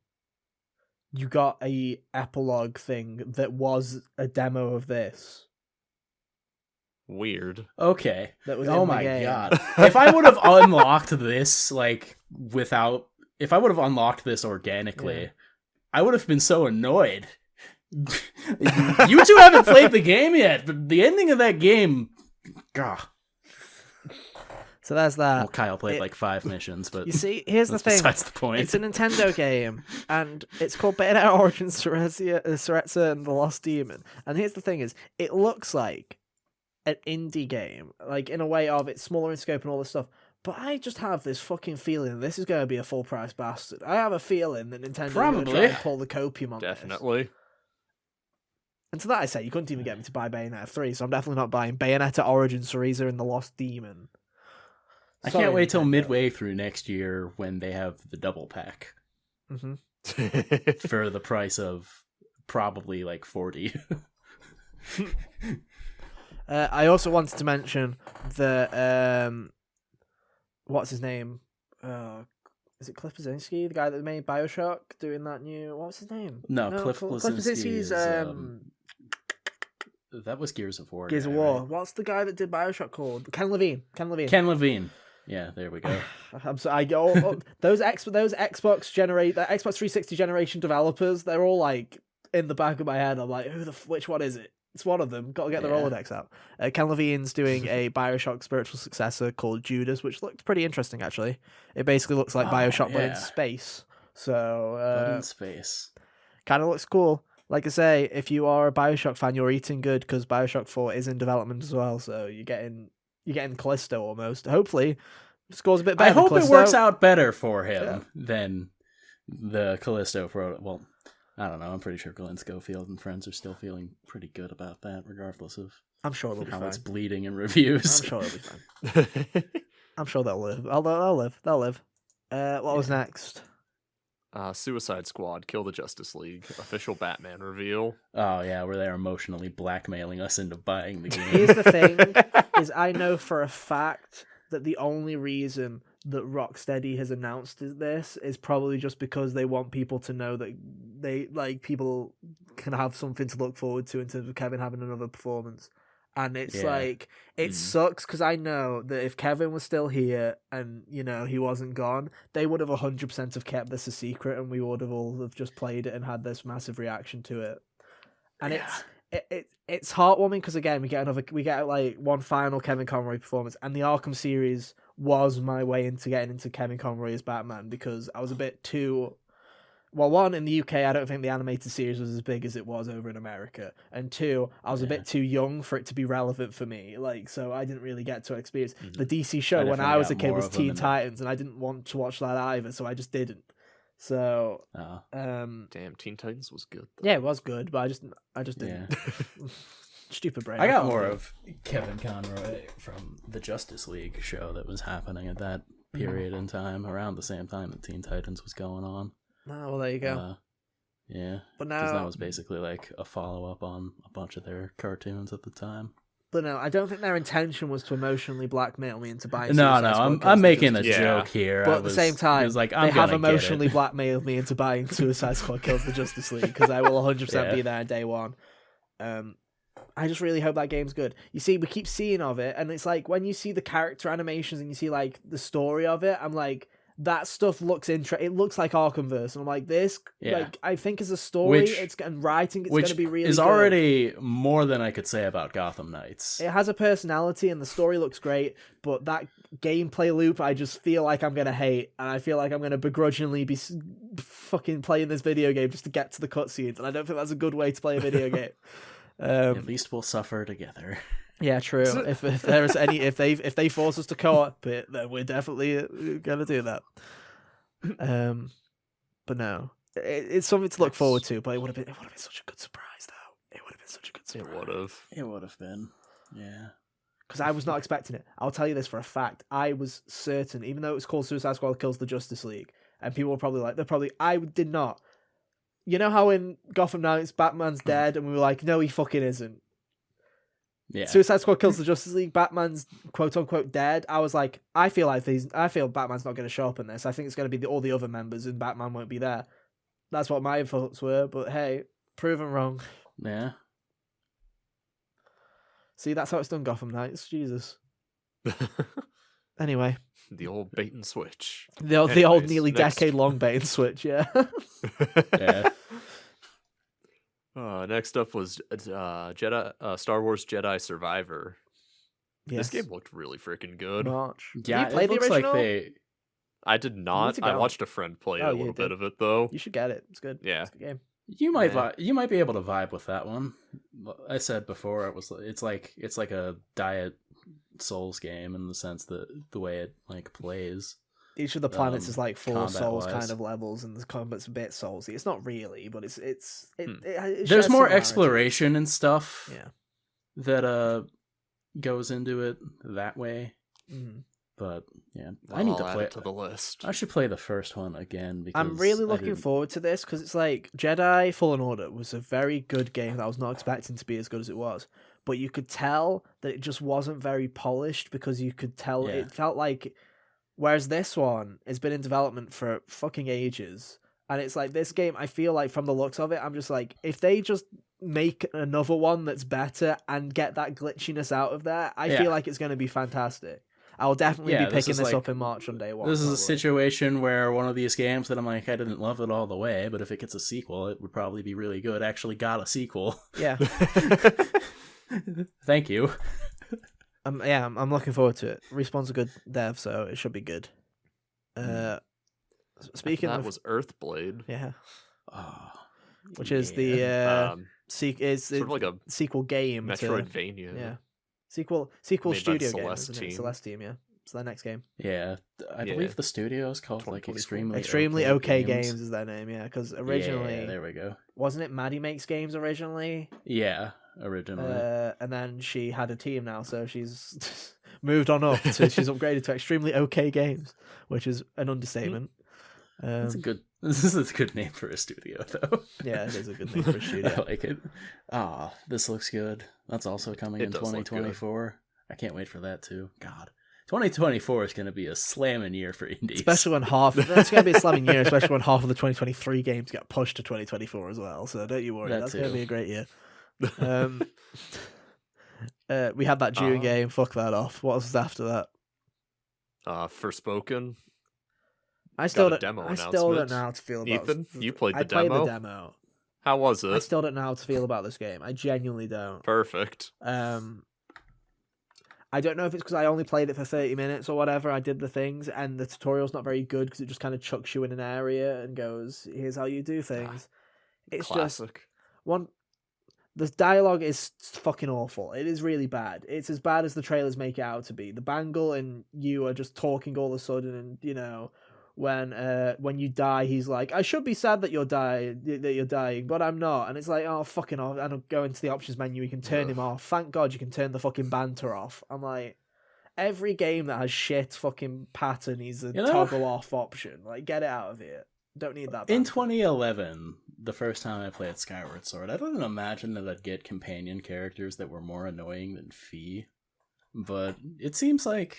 you got a epilogue thing that was a demo of this. weird. Okay. That was Oh in the my game. god. If I would have unlocked this, like, if I would have unlocked this organically, Yeah. I would have been so annoyed. You two haven't played the game yet, but the ending of that game. Gah. So there's that. Well, Kyle played it- like 5 missions, but You see, here's the that's thing. besides the point. It's a Nintendo game, and it's called Bayonetta Origins Cereza and the Lost Demon. And here's the thing: it looks like an indie game, like in a way of it's smaller in scope and all this stuff. But I just have this fucking feeling that this is going to be a full price bastard. I have a feeling that Nintendo are going to try Probably. and pull the copium on this. Definitely. And to that I say, you couldn't even get me to buy Bayonetta 3, so I'm definitely not buying Bayonetta Origins Cereza and the Lost Demon. I Sorry, can't wait till Nintendo. midway through next year when they have the double pack hmm for the price of probably like 40. I also wanted to mention that what's his name? Is it Cliff Blazinski, the guy that made BioShock, doing that new? What's his name? No, Cliff Cliff Blazinski Blazinski's is, that was Gears of War. Gears of guy, War. right? What's the guy that did BioShock called? Ken Levine. Ken Levine. Yeah, there we go. I'm sorry. Those Xbox generate that Xbox 360 generation developers. They're all like in the back of my head. I'm like, which one is it? It's one of them. Got to get the Yeah. Rolodex out. Ken Levine's doing a BioShock spiritual successor called Judas, which looked pretty interesting actually. It basically looks like Oh, BioShock but in yeah. space. But So in space. kind of looks cool. Like I say, if you are a BioShock fan, you're eating good because BioShock 4 is in development as well. So you're getting Callisto almost. Hopefully, scores a bit better. I hope than it Callisto. works out better for him Yeah. than the Callisto pro. Well, I don't know. I'm pretty sure Glenn Schofield and friends are still feeling pretty good about that, regardless of I'm sure they'll be how fine. it's bleeding in reviews. I'm sure they'll be fine. I'm sure they'll live. They'll live. They'll live. What was next? Suicide Squad, Kill the Justice League, official Batman reveal. Oh yeah, where they're emotionally blackmailing us into buying the game. Here's the thing: is I know for a fact that the only reason that Rocksteady has announced this is probably just because they want people to know that people can have something to look forward to in terms of Kevin having another performance. And it's Yeah. like it sucks because I know that if Kevin was still here and he wasn't gone, they would have 100% have kept this a secret, and we would have all have just played it and had this massive reaction to it. And it's heartwarming because again we get like one final Kevin Conroy performance, and the Arkham series was my way into getting into Kevin Conroy as Batman because I was a bit too. Well, one, in the UK, I don't think the animated series was as big as it was over in America. And two, I was a bit too young for it to be relevant for me. So I didn't really get to experience the DC show when I was a kid was Teen Titans, and I didn't want to watch that either, so I just didn't. So, Damn, Teen Titans was good. yeah, it was good, but I just didn't. Yeah. Stupid brain. I got can't more do it. of Kevin Conroy from the Justice League show that was happening at that period in time, around the same time that Teen Titans was going on. Oh, well, there you go. Yeah, But because that now, was basically like a follow-up on a bunch of their cartoons at the time. but no, I don't think their intention was to emotionally blackmail me into buying. No, Suicide Squad I'm Kills the making a Justice Yeah. joke here. But I at the was- same I time, was like, they I'm have gonna get emotionally it. blackmailed me into buying Suicide Squad Kills the Justice League because I will 100% Yeah. be there on day one. I just really hope that game's good. You see, we keep seeing of it, and it's like when you see the character animations and you see like the story of it, I'm like, that stuff looks It looks like Arkhamverse, and I'm like, this, Yeah. like, I think as a story, Which- and writing, it's going Which to be really is good. already more than I could say about Gotham Knights. It has a personality and the story looks great, but that gameplay loop I just feel like I'm going to hate, and I feel like I'm going to begrudgingly be fucking playing this video game just to get to the cutscenes, and I don't think that's a good way to play a video game. At least we'll suffer together. Yeah, true. If there's any, if they force us to co-op it, then we're definitely gonna do that. But no, it's something to look forward to. But it would have been such a good surprise, though. It would have been such a good surprise. It would have. It would have been. Yeah. Because I was not expecting it. I'll tell you this for a fact. I was certain, even though it was called Suicide Squad Kills the Justice League, and people were probably like, I did not. You know how in Gotham Knights, Batman's dead, and we were like, no, he fucking isn't. Yeah. Suicide Squad kills the Justice League, Batman's quote unquote dead. I was like, I feel Batman's not going to show up in this. I think it's going to be all the other members, and Batman won't be there. That's what my thoughts were, but hey, proven wrong. Yeah. See, that's how it's done, Gotham Knights. Jesus. Anyway, The old bait and switch. the old Anyways, nearly next. decade-long bait and switch, yeah. Yeah. Next up was Star Wars Jedi Survivor. Yes. This game looked really freaking good. March. Yeah, Did you play it the looks original? I like did You need not. to I go. watched a friend play Oh, a you little bit did. of it though. You should get it. It's good. Yeah. It's a good game. you might Yeah. you might be able to vibe with that one. I said before it's like a diet Souls game in the sense that the way it like plays. Each of the planets is like 4 Souls combat-wise. kind of levels, and the combat's a bit Soulsy. It's not really, but it shares There's more similarity. exploration and stuff Yeah. that goes into it that way. Mhm. But yeah, I need to I'll add play it to the list. I should play the first one again because I'm really I looking didn't- forward to this because it's like Jedi Fallen Order was a very good game that I was not expecting to be as good as it was. But you could tell that it just wasn't very polished because you could tell Yeah. it felt like. Whereas this one has been in development for fucking ages. And it's like this game, I feel like from the looks of it, I'm just like, if they just make another one that's better and get that glitchiness out of there, I Yeah. feel like it's going to be fantastic. I will definitely Yeah, be this picking is this like- up in March on day one. This is a probably. situation where one of these games that I'm like, I didn't love it all the way, but if it gets a sequel, it would probably be really good. Actually got a sequel. Yeah. Thank you. I'm looking forward to it. Respawn's a good dev, so it should be good. Speaking that of, was Earthblade. yeah, Oh, which is yeah. the is Sort of like a sequel game to Metroidvania. yeah sequel Made by the studio game, Celeste isn't it? team. Celeste team, yeah. It's their next game. Yeah, I Yeah. believe the studio is called like 2024. Extremely Okay Games is their name, yeah. Because originally, Yeah, there we go. wasn't it Maddie Makes Games originally? Yeah, originally. And then she had a team now, so she's moved on up. She's upgraded to Extremely Okay Games, which is an understatement. That's a good. This is a good name for a studio, though. Yeah, it is a good name for a studio. I like it. Ah, this looks good. That's also coming It in does look good. 2024. I can't wait for that too. God, 2024 is going to be a slamming year for indies. Especially when that's going to be a slamming year, especially when half of the 2023 games get pushed to 2024 as well. So don't you worry, That that's going to too. be a great year. We had that Dune game. Fuck that off. What else was after that? Forspoken. I still Got a don't. demo I still don't announcement. know how to feel about. Ethan, you played I the played demo? the demo. How was I it? still don't know how to feel about this game. I genuinely don't. Perfect. I don't know if it's because I only played it for 30 minutes or whatever. I did the things, and the tutorial's not very good because it just kind of chucks you in an area and goes, "Here's how you do things." It's just Classic. one. The dialogue is fucking awful. It is really bad. It's as bad as the trailers make it out to be. The Bangle and you are just talking all of a sudden, and you know, when you die, he's like, "I should be sad that you're dying, but I'm not." And it's like, "Oh, fucking off!" And I'll go into the options menu. You can turn him off. Thank God you can turn the fucking banter off. I'm like, every game that has shit fucking pattern needs a You know? toggle off option. Like, get it out of here. Don't need that. In banter. 2011, the first time I played Skyward Sword, I didn't imagine that I'd get companion characters that were more annoying than Fee. But it seems like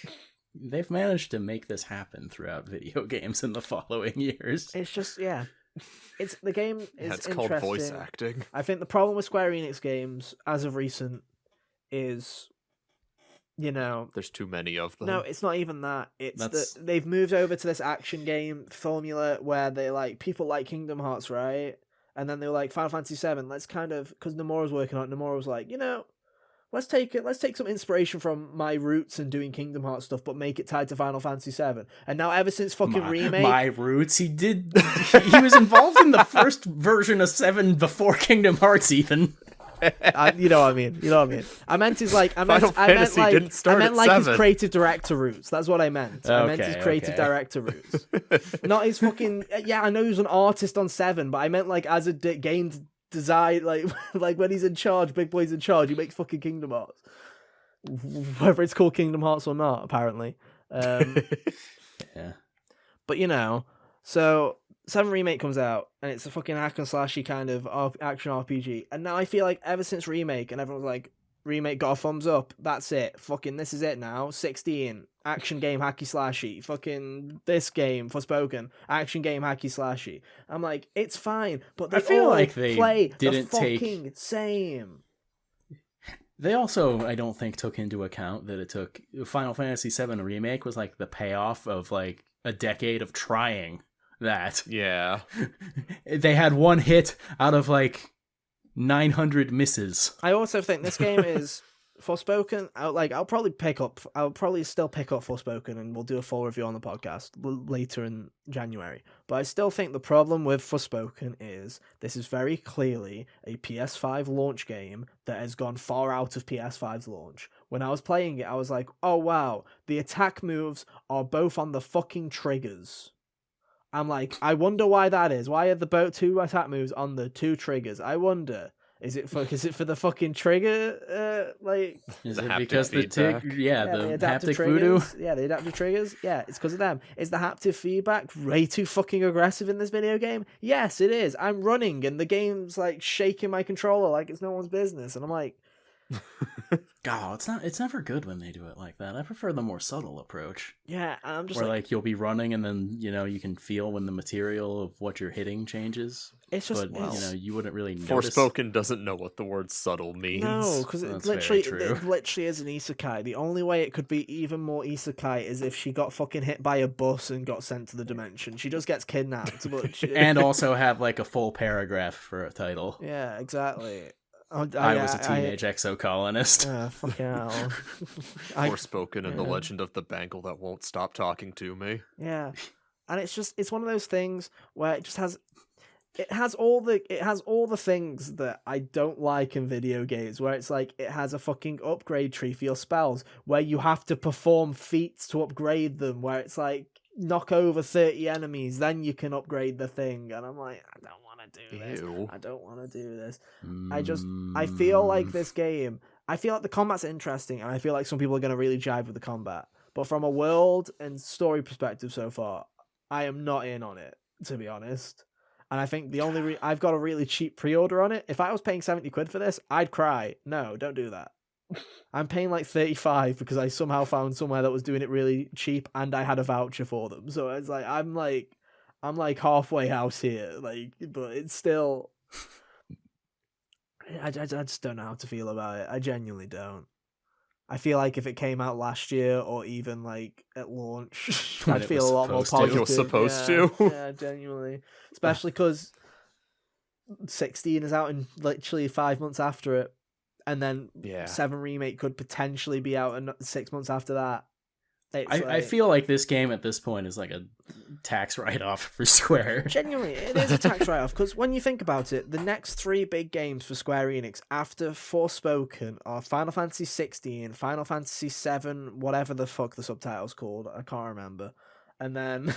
they've managed to make this happen throughout video games in the following years. It's just it's the game is Yeah, it's interesting. called voice acting. I think the problem with Square Enix games as of recent is, you know, There's too many of them. no, it's not even that. It's That's- that they've moved over to this action game formula where they like people like Kingdom Hearts, right? And then they were like Final Fantasy VII. Let's kind of because Nomura's working on it. Nomura was like, you know, let's take some inspiration from my roots and doing Kingdom Hearts stuff, but make it tied to Final Fantasy VII. And now ever since fucking remake, My roots. He was involved in the first version of 7 before Kingdom Hearts even. you know what I mean. You know what I mean. I meant his like. I meant. Final I meant Fantasy like. didn't start I meant at like his 7. creative director roots. That's what I meant. I meant his Okay, creative okay. director roots, not his fucking. Yeah, I know he was an artist on 7, but I meant like as a game design, like like when he's in charge, Big Boy's in charge. He makes fucking Kingdom Hearts, whether it's called Kingdom Hearts or not. Apparently, Yeah. but you know, So 7 Remake comes out, and it's a fucking hack and slashy kind of action RPG. And now I feel like ever since Remake, and everyone's like, Remake got a thumbs up, that's it. Fucking this is it now. 16, action game hacky slashy. Fucking this game, Forspoken, action game hacky slashy. I'm like, it's fine, but they I feel all like they play didn't the take- fucking same. They also, I don't think, took into account that it took Final Fantasy VII Remake was like the payoff of like a decade of trying that. Yeah. They had one hit out of like 900 misses. I also think this game is Forspoken. I'll probably still pick up Forspoken, and we'll do a full review on the podcast later in January. But I still think the problem with Forspoken is this is very clearly a PS5 launch game that has gone far out of PS5's launch. When I was playing it, I was like, oh wow, the attack moves are both on the fucking triggers. I'm like, I wonder why that is. Why are the two attack moves on the 2 triggers? I wonder. Is it for the fucking trigger? Is The it haptic because the feedback. the adaptive haptic voodoo? triggers. Yeah, the adaptive triggers. Yeah, it's because of them. Is the haptic feedback way too fucking aggressive in this video game? Yes, it is. I'm running and the game's like shaking my controller like it's no one's business, and I'm like, God, it's never good when they do it like that. I prefer the more subtle approach, yeah, and I'm just where like, like you'll be running and then you can feel when the material of what you're hitting changes. it's just But you wouldn't really notice. Forspoken doesn't know what the word subtle means. no, because That's it very true. literally is an isekai. The only way it could be even more isekai is if she got fucking hit by a bus and got sent to the dimension. She just gets kidnapped, but And also have like a full paragraph for a title. yeah, exactly. Oh, I was a teenage exocolonist. Fucking hell. Forspoken and the yeah. legend of the bangle that won't stop talking to me. Yeah, and it's one of those things where it has all the things that I don't like in video games, where it's like it has a fucking upgrade tree for your spells, where you have to perform feats to upgrade them, where it's like knock over 30 enemies, then you can upgrade the thing, and I'm like, I don't want to do this. Ew. I don't want to do this. I feel like this game, I feel like the combat's interesting, and I feel like some people are going to really jive with the combat. But from a world and story perspective so far, I am not in on it, to be honest. And I think the only I've got a really cheap pre-order on it. If I was paying 70 quid for this, I'd cry. No, don't do that. I'm paying like 35 because I somehow found somewhere that was doing it really cheap, and I had a voucher for them. So it's like I'm like halfway house here, like, but it's still. I just don't know how to feel about it. I genuinely don't. I feel like if it came out last year or even like at launch, When I'd it feel was a lot more supposed to. positive. It was supposed yeah, to. Yeah, genuinely. Especially because 16 is out in literally 5 months after it, and then Yeah. 7 Remake could potentially be out in 6 months after that. I feel like this game at this point is like a tax write-off for Square. Genuinely, it is a tax write-off, because when you think about it, the next 3 big games for Square Enix after Forspoken are Final Fantasy 16, Final Fantasy 7, whatever the fuck the subtitle's called, I can't remember, and then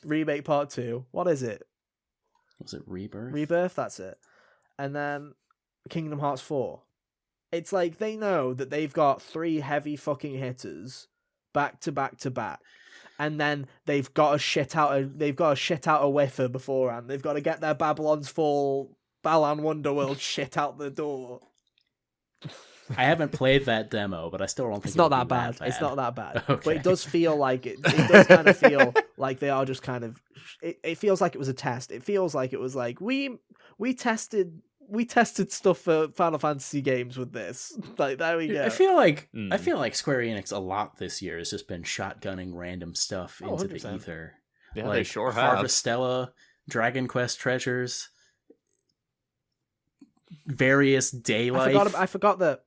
Remake Part 2, what is it? Was it Rebirth? Rebirth, that's it. And then Kingdom Hearts 4. It's like they know that they've got 3 heavy fucking hitters back to back to back, and then they've got to shit out a whiffer beforehand. They've got to get their Babylon's Fall, Balan Wonderworld shit out the door. I haven't played that demo, but I still don't think It's not it'll that be bad. It's not that bad. But Okay. it does feel like it. It does kind of feel like they are just kind of. It feels like it was a test. It feels like it was like we tested stuff for Final Fantasy games with this. Like, there we go. I feel like Mm. Square Enix a lot this year has just been shotgunning random stuff Oh, into the 100%. ether. Yeah, like they sure have. Harvestella, Dragon Quest treasures, various daylight. I forgot that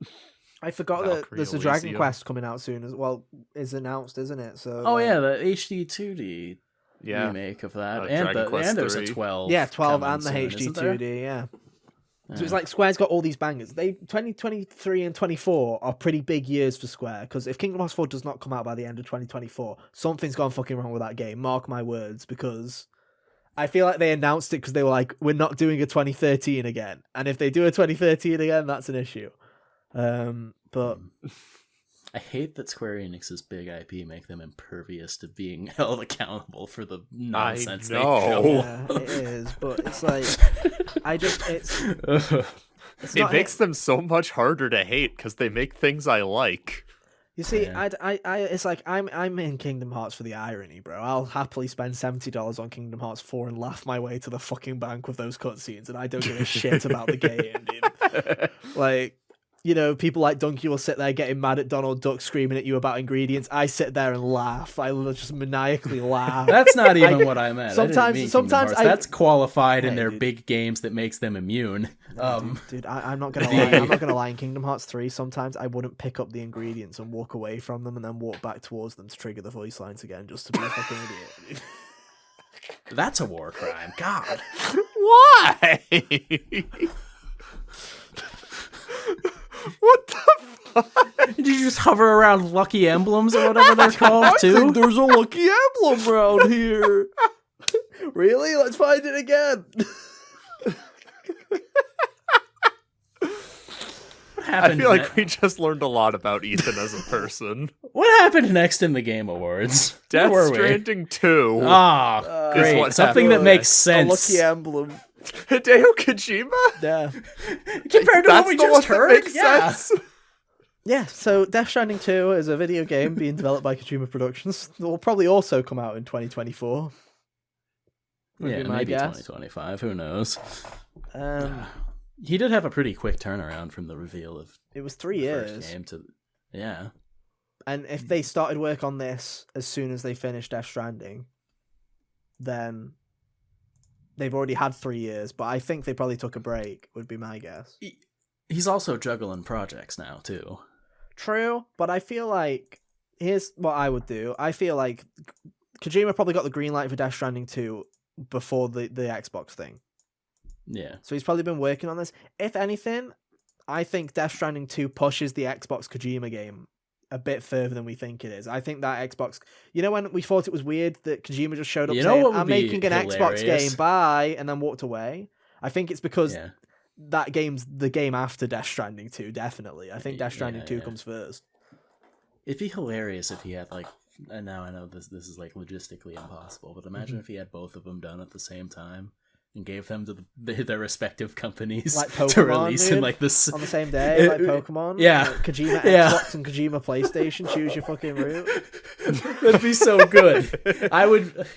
Valkyrie there's a Dragon Elysium. Quest coming out soon as well. Is announced, isn't it? So Oh like, yeah, the HD 2D Yeah. remake of that, Dragon Quest and there's a 3. 12. yeah, 12 coming and the soon, HD isn't there? 2D. Yeah. So it's Yeah. like Square's got all these bangers. 2023 and 24 are pretty big years for Square, because if Kingdom Hearts 4 does not come out by the end of 2024, something's gone fucking wrong with that game. Mark my words, because I feel like they announced it because they were like, we're not doing a 2013 again. And if they do a 2013 again, that's an issue. But I hate that Square Enix's big IP make them impervious to being held accountable for the nonsense they know. show. Yeah, it is, but it's like it's It not makes them so much harder to hate because they make things I like. You see, Yeah. it's like I'm in Kingdom Hearts for the irony, bro. I'll happily spend $70 on Kingdom Hearts 4 and laugh my way to the fucking bank with those cutscenes, and I don't give a shit about the game, dude. Like, you know, people like Donkey will sit there getting mad at Donald Duck screaming at you about ingredients. I sit there and laugh. I will just maniacally laugh. That's not even what I meant. sometimes That's qualified in Hey, their dude. big games that makes them immune. Dude, I'm not gonna lie. I'm not gonna lie. In Kingdom Hearts 3, sometimes I wouldn't pick up the ingredients and walk away from them, and then walk back towards them to trigger the voice lines again, just to be a fucking idiot. That's a war crime. God. Why? What the fuck? Did you just hover around lucky emblems or whatever they're called too? there's a lucky emblem around here. Really? Let's find it again. What I happened? feel like we just learned a lot about Ethan as a person. What happened next in the Game Awards? Death Where were we? Stranding 2. Ah, is great. what Something that happened. makes A sense. lucky emblem. Hideo Kojima? Yeah. Compared to That's what we the just one that heard? makes Yeah. sense. Yeah, so Death Stranding 2 is a video game being developed by Kojima Productions. It will probably also come out in 2024. would Yeah, be my maybe guess. 2025. Who knows? Um, He did have a pretty quick turnaround from the reveal of it was 3 the years. first game to. Yeah. And if they started work on this as soon as they finished Death Stranding, then they've already had 3 years. But I think they probably took a break, would be my guess. He's also juggling projects now, too. True, but I feel like here's what I would do. I feel like Kojima probably got the green light for Death Stranding 2 before the Xbox thing. Yeah. So he's probably been working on this. If anything, I think Death Stranding 2 pushes the Xbox Kojima game a bit further than we think it is. I think that Xbox... You know when we thought it was weird that Kojima just showed up You know saying, what would I'm be making an Xbox hilarious? game, bye, and then walked away? I think it's because Yeah. that game's the game after Death Stranding 2, definitely. I think Death Stranding Yeah, 2 yeah. comes first. It'd be hilarious if he had, like... And now I know this is, like, logistically impossible, but imagine if he had both of them done at the same time and gave them to their respective companies Like to Pokemon, release dude, in, like, this... On the same day, like Pokemon. Yeah. Like Kojima Yeah. Xbox and Kojima PlayStation, choose your fucking route. That'd be so good. I would...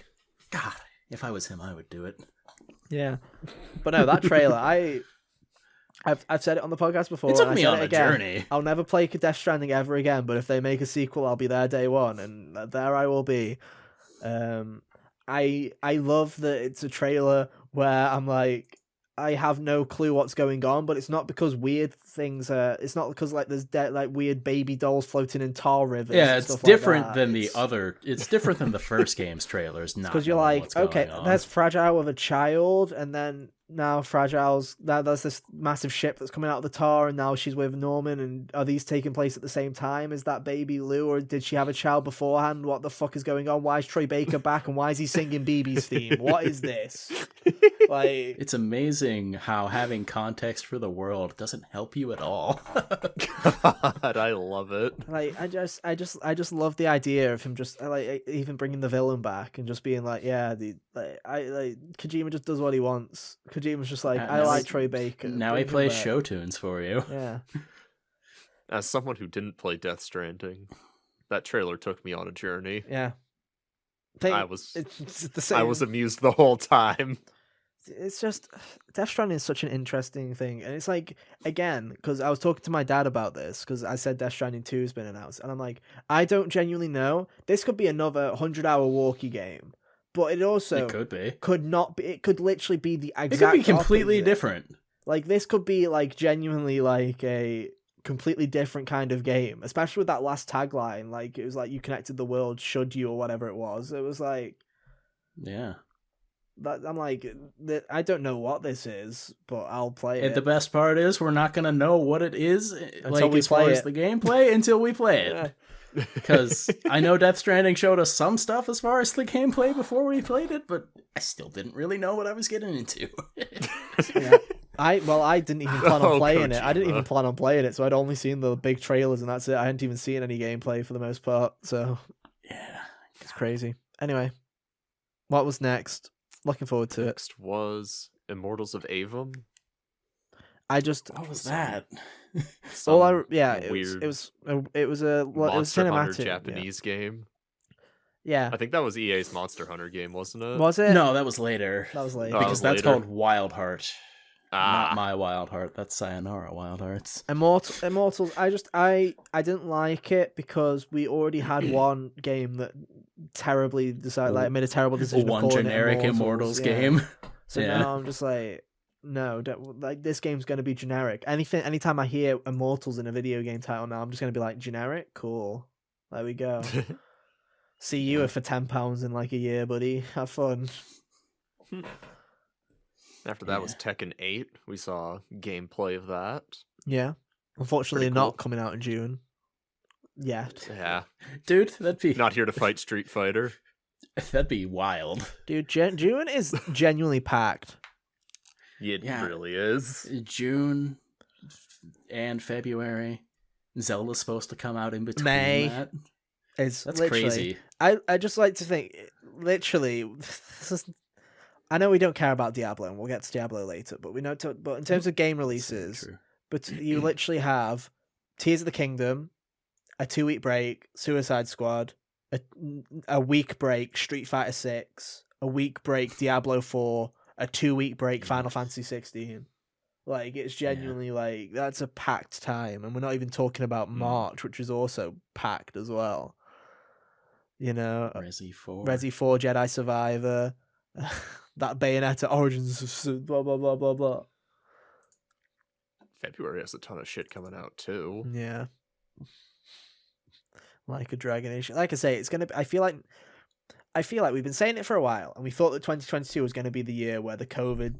God, if I was him, I would do it. Yeah. But no, that trailer, I've said it on the podcast before. It took and I me said on it a again. journey. I'll never play Death Stranding ever again, but if they make a sequel, I'll be there day one, and there I will be. I love that it's a trailer where I'm like, I have no clue what's going on, but it's not because weird things are. It's not because like there's like weird baby dolls floating in tar rivers. Yeah, and it's stuff different like than that. the other... It's different than the first game's trailers, not Because you're knowing like, what's okay, going on. there's Fragile with a child, and then now Fragile's there's this massive ship that's coming out of the tar, and now she's with Norman. And are these taking place at the same time? Is that baby Lou, or did she have a child beforehand? What the fuck is going on? Why is Troy Baker back, and why is he singing BB's theme? What is this? Like, It's amazing how having context for the world doesn't help you at all. God, I love it. I just love the idea of him just like even bringing the villain back and just being like, yeah, Kojima just does what he wants. Kojima's just like, I Now like he- Troy Baker. Now he bring him plays back. show tunes for you. Yeah. As someone who didn't play Death Stranding, that trailer took me on a journey. Yeah. I was It's the same. I was amused the whole time. It's just Death Stranding is such an interesting thing, and it's like again because I was talking to my dad about this because I said Death Stranding 2 has been announced, and I'm like, I don't genuinely know. This could be another 100-hour walkie game, but it also It could be. could not be. It could literally be the It exact. could be completely opposite. different. Like this could be like genuinely like a completely different kind of game, especially with that last tagline. Like it was like you connected the world, should you, or whatever it was. It was like. Yeah. That I'm like, I don't know what this is, but I'll play And it. the best part is we're not going to know what it is like we as far play as it. the gameplay until we play it. Yeah. Because I know Death Stranding showed us some stuff as far as the gameplay before we played it, but I still didn't really know what I was getting into. Yeah. I didn't even plan on Oh, playing it. I didn't even Kojima. plan on playing it, so I'd only seen the big trailers and that's it. I hadn't even seen any gameplay for the most part, so Yeah. it's crazy. Anyway, what was next? Looking forward to it. Next was Immortals of Avum. I just What was that? all I Some it weird was it was Monster Hunter cinematic. Japanese game. Yeah. I think that was EA's Monster Hunter game, wasn't it? Was it? No, that was later. That was later. Oh, Because that that's was later. called Wild Heart. Ah. Not my Wild Heart. That's Sayonara Wild Hearts. Immortals. I didn't like it because we already had one game that terribly made a terrible decision. of One calling it generic Immortals yeah. game. So Yeah. now I'm just like, no, this game's gonna be generic. Anytime I hear Immortals in a video game title now, I'm just gonna be like, generic, cool. There we go. See you for £10 in like a year, buddy. Have fun. After that was Tekken 8. We saw gameplay of that. Yeah. Unfortunately, Pretty not cool. coming out in June. Yet. Yeah. Dude, that'd be Not here to fight Street Fighter. that'd be wild. Dude, June is genuinely packed. It Yeah. really is. June and February. Zelda's supposed to come out in between May. that. It's That's literally, crazy. I just like to think, literally, this is, I know we don't care about Diablo, and we'll get to Diablo later, but but in terms of game releases, True. but you literally have Tears of the Kingdom, a 2-week break, Suicide Squad, a week break, Street Fighter 6, a week break, Diablo 4, a 2-week break, Final Fantasy 16. Like, it's genuinely like, that's a packed time, and we're not even talking about March, which is also packed as well. You know, Resi 4. Resi 4, Jedi Survivor, that Bayonetta Origins, blah, blah, blah, blah, blah. February has a ton of shit coming out too. Yeah. Like a Dragon Age. Like I say, it's going to, I feel like we've been saying it for a while, and we thought that 2022 was going to be the year where the COVID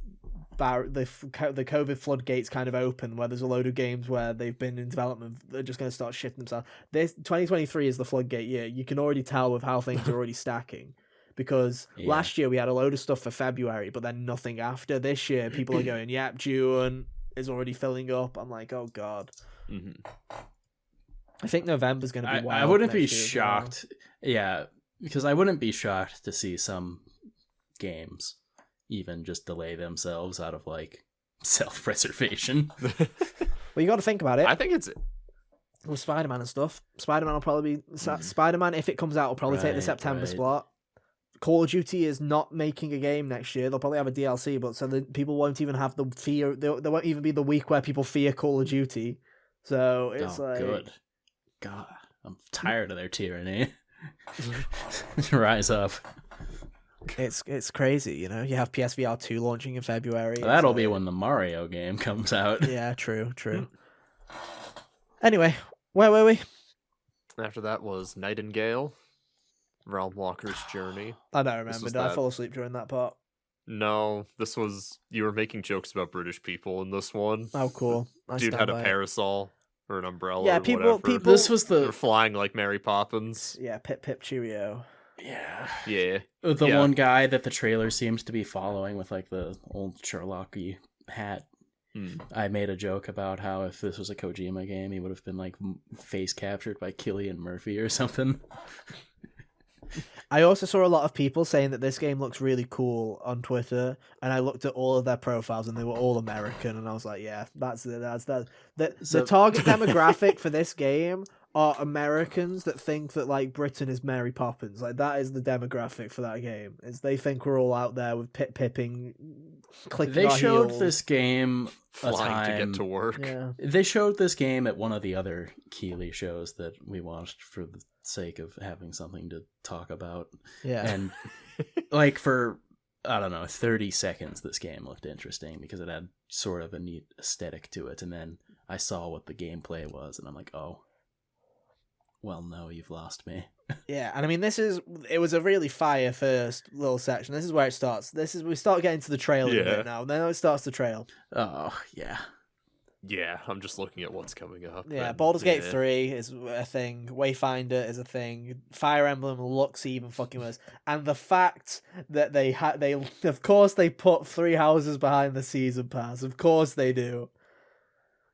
floodgates kind of open, where there's a load of games where they've been in development, they're just going to start shitting themselves. This 2023 is the floodgate year. You can already tell with how things are already stacking, because last year we had a load of stuff for February, but then nothing after. This year, people are going, yep, June is already filling up. I'm like, oh god. Mm-hmm. I think November's going to be wild. I wouldn't be next year as well. shocked. Yeah, because I wouldn't be shocked to see some games even just delay themselves out of like self-preservation. Well, you got to think about it. I think it's With Spider-Man and stuff, Spider-Man will probably be Spider-Man, if it comes out, will probably take the Right, September right. slot. Call of Duty is not making a game next year. They'll probably have a DLC, but so that people won't even have the fear. There won't even be the week where people fear Call of Duty. So it's like, Good. God, I'm tired of their tyranny. Rise up. it's crazy, you know. You have PSVR 2 launching in February. That'll It's be like- when the Mario game comes out. Yeah, true. Anyway, where were we? after that was Nightingale, Realm Walker's Journey. I don't This remember. was Did I that- fall asleep during that part? No, this was you were making jokes about British people in this one. Oh, cool. I Dude stand had a by it. parasol or an umbrella. Yeah, or people- whatever. This was They were the flying like Mary Poppins. Yeah, pip cheerio. yeah Yeah, the Yeah. one guy that the trailer seems to be following with like the old Sherlocky hat. Hmm. I made a joke about how if this was a Kojima game, he would have been like face captured by Cillian Murphy or something. I also saw a lot of people saying that this game looks really cool on Twitter, and I looked at all of their profiles, and they were all American, and I was like, yeah, that's the So- target demographic for this game are Americans that think that like Britain is Mary Poppins. Like that is the demographic for that game. Is they think we're all out there with pipping, clicking They our showed heels. this game a flying to time. get to work. Yeah, They showed this game at one of the other Keeley shows that we watched for the sake of having something to talk about. yeah. And like for, I don't know, 30 seconds, this game looked interesting because it had sort of a neat aesthetic to it. And then I saw what the gameplay was, and I'm like, oh, well, no, you've lost me. Yeah, and I mean, it was a really fire first little section. This is where it starts. We start getting to the trail in a Yeah. bit now. Then it starts the trail. Oh, yeah. Yeah, I'm just looking at what's coming up. Yeah, and Baldur's Gate yeah. 3 is a thing. Wayfinder is a thing. Fire Emblem looks even fucking worse. And the fact that they of course they put 3 houses behind the season pass. Of course they do.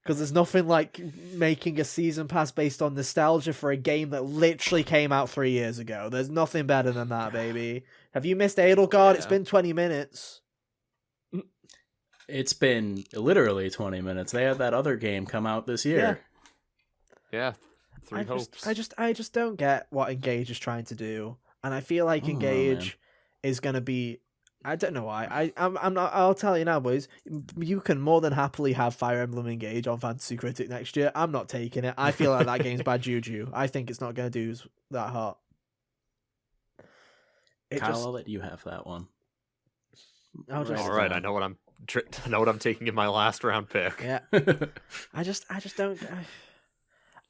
Because there's nothing like making a season pass based on nostalgia for a game that literally came out 3 years ago. There's nothing better than that, baby. Have you missed Edelgard? It's Yeah. been 20 minutes. It's been literally 20 minutes. They had that other game come out this year. Yeah, three hopes. I just don't get what Engage is trying to do, and I feel like I don't know, Engage is gonna be. I don't know why. I'm not. I'll tell you now, boys. You can more than happily have Fire Emblem Engage on Fantasy Critic next year. I'm not taking it. I feel like that game's bad juju. I think it's not gonna do that hot. Kyle, I'll let you have that one. I'll just- All right, I know what I'm taking in my last round pick. Yeah. I just don't.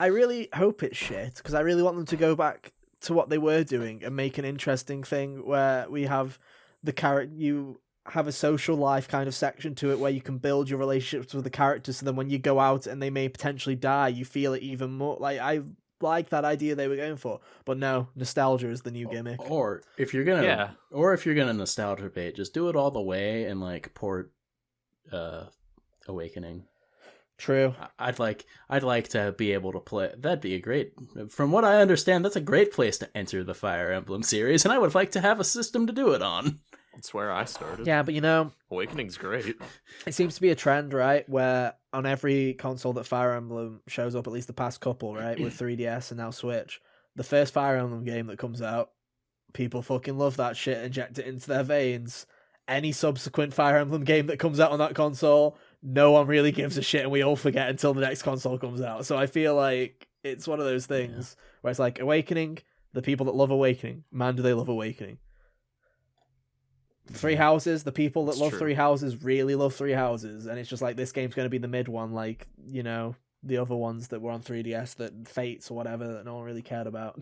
I really hope it's shit because I really want them to go back to what they were doing and make an interesting thing where we have the character. You have a social life kind of section to it where you can build your relationships with the characters. So then when you go out and they may potentially die, you feel it even more. Like I like that idea they were going for, but no, nostalgia is the new gimmick. Or if you're gonna nostalgia bait, just do it all the way and like port Awakening. True. I'd like to be able to play. That'd be a great. From what I understand, that's a great place to enter the Fire Emblem series, and I would like to have a system to do it on. That's where I started. Yeah, but Awakening's great. it seems to be a trend, right? Where on every console that Fire Emblem shows up, at least the past couple, right, with 3DS and now Switch, the first Fire Emblem game that comes out, people fucking love that shit, inject it into their veins. Any subsequent Fire Emblem game that comes out on that console, no one really gives a shit, and we all forget until the next console comes out. So I feel like it's one of those things where it's like Awakening, the people that love Awakening, man, do they love Awakening. Three Houses, the people that It's love true. Three Houses really love Three Houses, and it's just like this game's going to be the mid one, like, the other ones that were on 3DS, that Fates or whatever, that no one really cared about.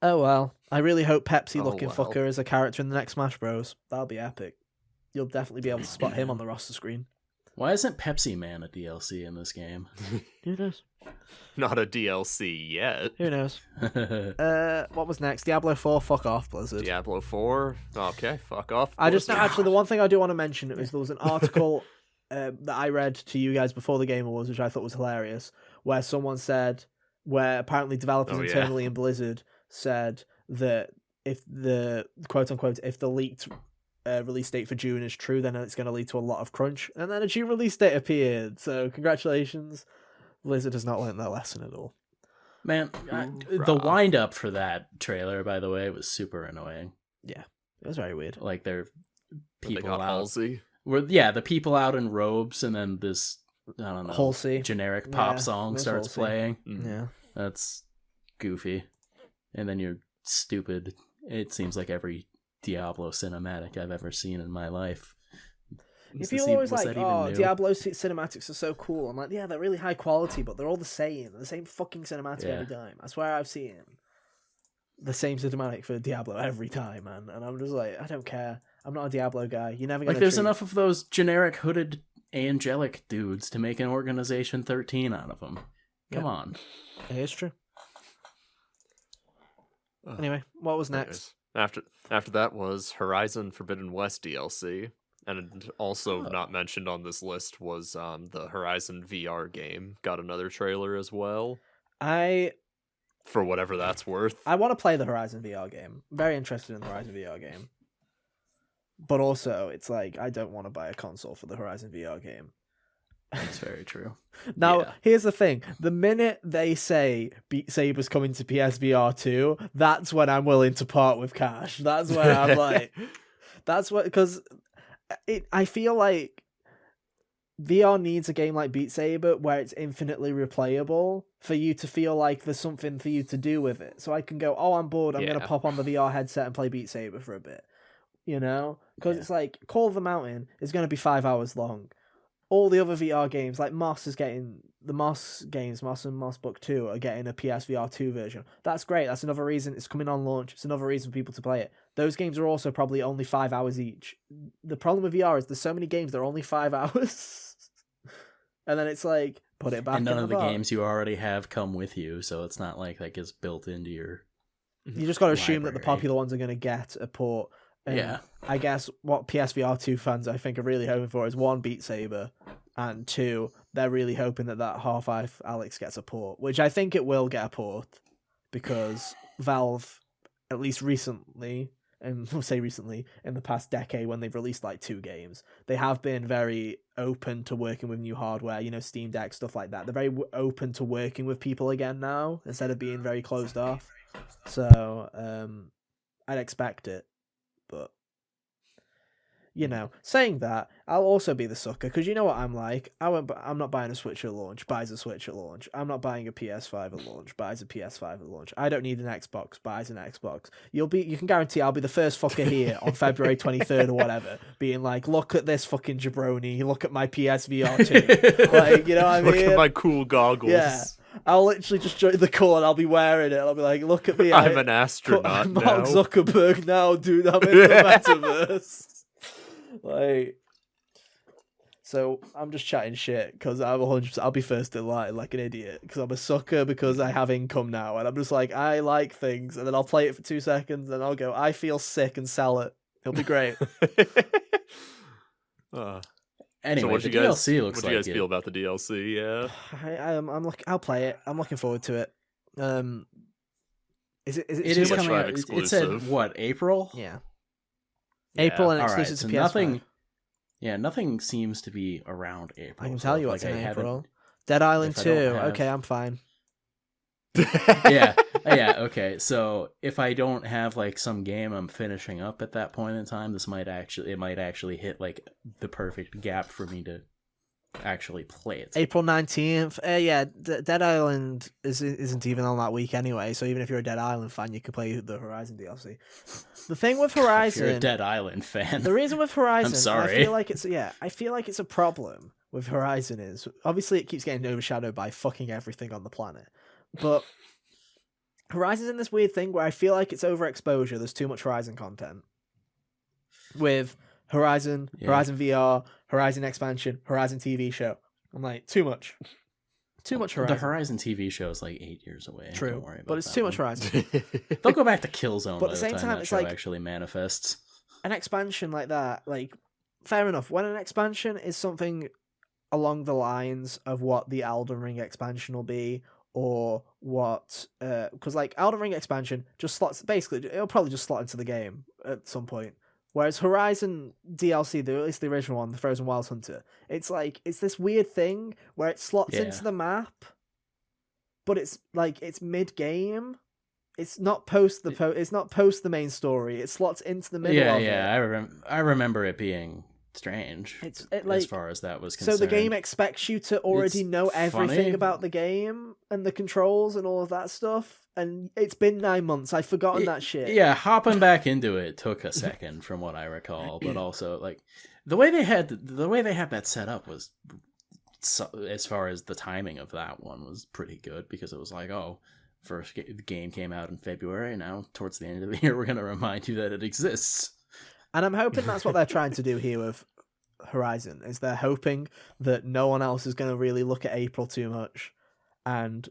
Oh well, I really hope Pepsi looking well. fucker is a character in the next Smash Bros. That'll be epic. You'll definitely be able to spot him on the roster screen. Why isn't Pepsi Man a DLC in this game? Who knows? Not a DLC yet. Who knows? What was next? Diablo 4. Fuck off, Blizzard. Diablo 4. Okay, fuck off. Actually, Blizzard. the one thing I do want to mention is there was an article that I read to you guys before the Game Awards, which I thought was hilarious, where someone said, where apparently developers Oh, yeah. internally in Blizzard said that if the quote unquote if the leaked release date for June is true, then it's going to lead to a lot of crunch, and then a June release date appeared. So congratulations, Blizzard has not learned their lesson at all. Man, the Hoorah. wind up for that trailer, by the way, was super annoying. It was very weird. Like they're They people got out. Halsey. The people out in robes, and then this I don't know Halsey. generic pop Yeah, song Miss starts Halsey. playing. Mhm. Yeah. That's goofy. And then you're stupid. It seems like every Diablo cinematic I've ever seen in my life. If you're always like, Diablo cinematics are so cool, I'm like, yeah, they're really high quality, but they're all the same fucking cinematic Yeah. every time. I swear I've seen the same cinematic for Diablo every time, man. And I'm just like, I don't care. I'm not a Diablo guy. You're never gonna Like, there's treat- enough of those generic hooded angelic dudes to make an Organization 13 out of them. Come Yeah. on. It is true. Ugh. Anyway, what was next? Anyways, after that was Horizon Forbidden West DLC, and also not mentioned on this list was the Horizon VR game. Got another trailer as well, I for whatever that's worth. want to play the Horizon VR game. I'm very interested in the Horizon VR game. But also, it's like, I don't want to buy a console for the Horizon VR game. That's very true. Now, Yeah. here's the thing. The minute they say Beat Saber's coming to PSVR 2, that's when I'm willing to part with cash. That's when I'm like... That's what... Because I feel like VR needs a game like Beat Saber where it's infinitely replayable for you to feel like there's something for you to do with it. So I can go, oh, I'm bored. I'm going to Yeah. pop on the VR headset and play Beat Saber for a bit. You know? Because Yeah. it's like, Call of the Mountain is going to be 5 hours long. All the other VR games, like Moss is getting... The Moss games, Moss and Moss Book 2, are getting a PSVR 2 version. That's great. That's another reason it's coming on launch. It's another reason for people to play it. those games are also probably only 5 hours each. The problem with VR is there's so many games that are only 5 hours. And then it's like, put it back And none in of the box. games you already have come with you, so it's not like that gets built into your. You just got to assume that the library. popular ones are going to get a port. And Yeah. I guess what PSVR 2 fans I think are really hoping for is 1, Beat Saber, and 2, they're really hoping that Half-Life Alyx gets a port, which I think it will get a port, because Valve, at least recently, and we'll say recently, in the past decade when they've released like 2 games, they have been very open to working with new hardware, Steam Deck, stuff like that. They're very open to working with people again now, instead of being very closed off. So, I'd expect it, but saying that, I'll also be the sucker, because you know what I'm like. I'm not buying a Switch at launch, buys a Switch at launch. I'm not buying a PS5 at launch, buys a PS5 at launch. I don't need an Xbox, buys an Xbox. You can guarantee I'll be the first fucker here on February 23rd or whatever, being like, look at this fucking jabroni, look at my PSVR 2. Like, you know what I mean? Look at my cool goggles. Yeah. I'll literally just join the call and I'll be wearing it. I'll be like, look at me. I'm an astronaut I'm now. Mark Zuckerberg now, dude. I'm in the metaverse. Like, so I'm just chatting shit because I'm 100%. I'll be first in line like an idiot because I'm a sucker because I have income now, and I'm just like, I like things, and then I'll play it for 2 seconds, and I'll go, I feel sick, and sell it. It'll be great. Anyway, so what the you guys, DLC looks what do you like guys feel about the DLC? Yeah, I'll play it. I'm looking forward to it. Is it It too is much? coming out. exclusive. It said what, April? Yeah. Yeah. April and All right, exclusive so to PS5. nothing. Yeah, nothing seems to be around April. I can so tell if, you what's like, in I haven't- April. Dead Island if I 2. don't have- Okay, I'm fine. yeah, okay. So if I don't have like some game I'm finishing up at that point in time, it might actually hit like the perfect gap for me to actually play it. April 19th. Dead Island isn't even on that week anyway, so even if you're a Dead Island fan, you can play the Horizon DLC. The thing with If you're a Horizon, Dead Island fan, the reason with Horizon, sorry. I feel like it's a problem with Horizon is, obviously it keeps getting overshadowed by fucking everything on the planet, but Horizon's in this weird thing where I feel like it's overexposure. There's too much Horizon content. With Horizon, Yeah. Horizon VR, Horizon expansion, Horizon TV show. I'm like, too much. Too much Horizon. The Horizon TV show is like 8 years away. True, Don't worry about but it's that too much one. Horizon. They'll go back to Killzone But by at the the same time time, that it's show like- actually manifests. An expansion like that, like, fair enough. When an expansion is something along the lines of what the Elden Ring expansion will be, or what, because like Elden Ring expansion just slots, basically, it'll probably just slot into the game at some point. Whereas Horizon DLC, at least the original one, the Frozen Wilds Hunter, it's like, it's this weird thing where it slots Yeah. into the map, but it's like, it's mid-game. It's not post the main story. It slots into the middle of it. I remember it being strange. Like, as far as that was so concerned. the game expects you to already It's know everything funny. about the game and the controls and all of that stuff. And it's been 9 months. I've forgotten that shit. Yeah, hopping back into it took a second from what I recall, but also like the way they had that set up was, so, as far as the timing of that one, was pretty good, because it was like, oh, the game came out in February, and now towards the end of the year we're going to remind you that it exists. And I'm hoping that's what they're trying to do here with Horizon, is they're hoping that no one else is going to really look at April too much. And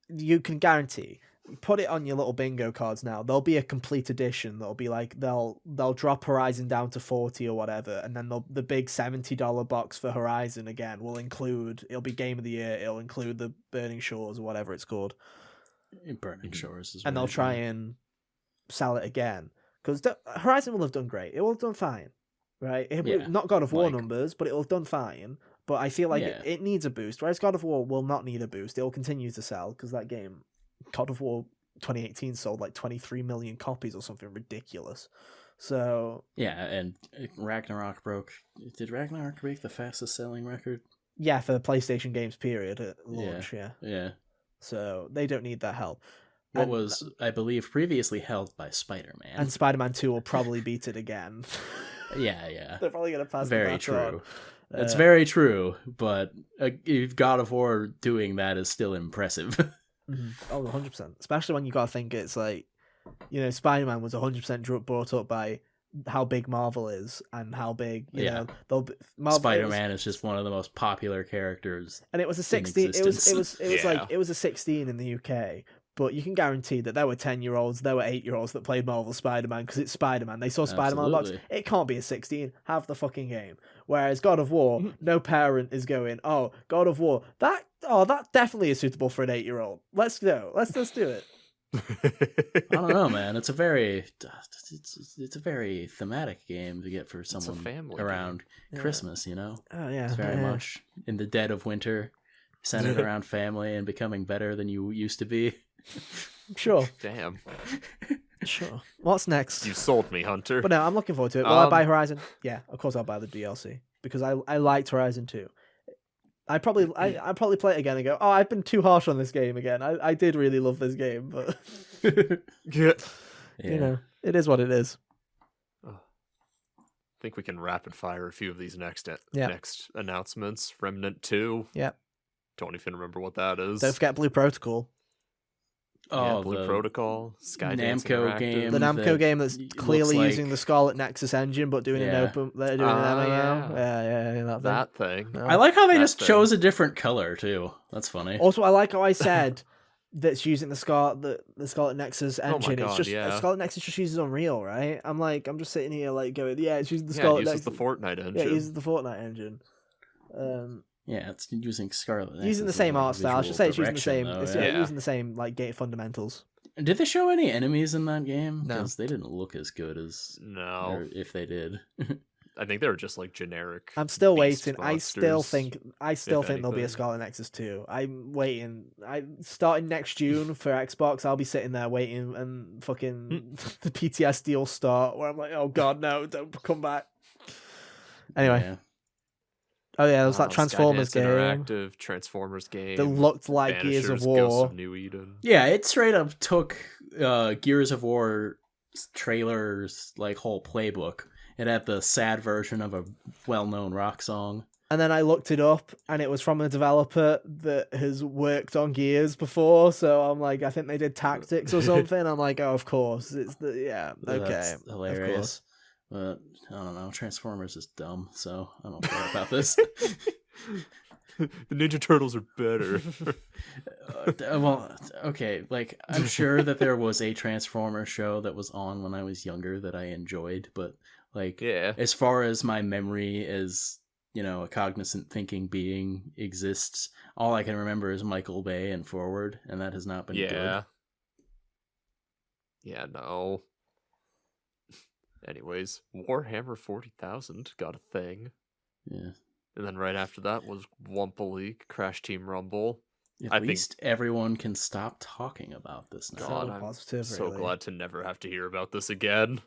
you can guarantee, put it on your little bingo cards now, there'll be a complete edition that'll be like, they'll drop Horizon down to 40 or whatever, and then the big $70 box for Horizon again will include, it'll be Game of the Year, it'll include the Burning Shores or whatever it's called. Burning Shores is And they'll really try good. and sell it again. Because Horizon will have done great. It will have done fine. Right? Yeah, Not God of War like- numbers, but it will have done fine. But I feel like Yeah. it needs a boost. Whereas God of War will not need a boost. It will continue to sell, because that game, God of War 2018, sold like 23 million copies or something ridiculous. So, Yeah, and Ragnarok did Ragnarok break the fastest selling record? yeah, for the PlayStation games period at launch, yeah. Yeah. So, they don't need that help. What And- was, I believe, previously held by Spider-Man. And Spider-Man 2 will probably beat it again. Yeah. They're probably going to pass Very the true. baton. That's very true, but God of War doing that is still impressive. Oh, 100%. Especially when you got to think it's like, Spider-Man was 100% brought up by how big Marvel is and how big Marvel, Spider-Man is just one of the most popular characters, and it was a 16. It was Yeah. like it was a 16 in the UK. But you can guarantee that there were 10-year-olds, there were 8-year-olds that played Marvel Spider-Man because it's Spider-Man. They saw Spider-Man box. Absolutely. It can't be a 16. Have the fucking game. Whereas God of War, no parent is going, oh, God of War, that definitely is suitable for an 8-year-old. Let's go. Let's just do it. I don't know, man. It's a very thematic game to get for someone family around game. Christmas. You know, Oh yeah, it's very much in the dead of winter, centered around family and becoming better than you used to be. Sure. Damn. Sure. What's next? You sold me, Hunter. But no, I'm looking forward to it. Will I buy Horizon? Yeah, of course I'll buy the DLC because I liked Horizon 2. I probably play it again and go, oh, I've been too harsh on this game again. I did really love this game, but Yeah. it is what it is. I think we can rapid fire a few of these next Yeah. next announcements. Remnant 2. Yeah. Don't even remember what that is. Don't forget Blue Protocol. Blue the Protocol, Skydance Namco Interactive. game. The Namco that game that's looks clearly like- using the Scarlet Nexus engine, but doing an Yeah. open. They're doing an Ah. MAO. Yeah, That thing. No. I like how they That just thing. chose a different color too. That's funny. Also, I like how I said that's using the Scarlet Nexus Oh my engine. It's God, just yeah. Scarlet Nexus just uses Unreal, right? I'm just sitting here like going, yeah, it's using the Yeah, it Scarlet uses Nexus. the Fortnite engine. Yeah, it uses the Fortnite engine. Yeah, it's using Scarlet. Using the Nexus same as, like, art style. I should visual say it's using the direction, same. though, It's yeah. using the same like game fundamentals. Did they show any enemies in that game? No. Because they didn't look as good as No. or if they did. I think they were just like generic. I'm still beast waiting. I still monsters. think there'll be a anything. Scarlet Nexus 2. I'm waiting. Starting next June for Xbox, I'll be sitting there waiting and fucking the PTSD will start where I'm like, oh god, no, don't come back. Anyway, Yeah. oh yeah, there was that Transformers Skydance game Interactive Transformers game. that looked like Gears of Vanishers, Ghosts War. of New Eden. Yeah, it straight up took Gears of War trailer's like whole playbook. It had the sad version of a well-known rock song. And then I looked it up, and it was from a developer that has worked on Gears before. So I'm like, I think they did Tactics or something. I'm like, oh, of course, it's okay, That's of course. hilarious. But I don't know. Transformers is dumb, so I don't care about this. The Ninja Turtles are better. Well, okay, like I'm sure that there was a Transformers show that was on when I was younger that I enjoyed, but like Yeah. as far as my memory as a cognizant thinking being exists, all I can remember is Michael Bay and Forward, and that has not been Yeah. good. Yeah, no. Anyways, Warhammer 40,000 got a thing. Yeah. And then right after that was Wumpa League, Crash Team Rumble. At I think- least everyone can stop talking about this now. God, So I'm positive, so really. glad to never have to hear about this again.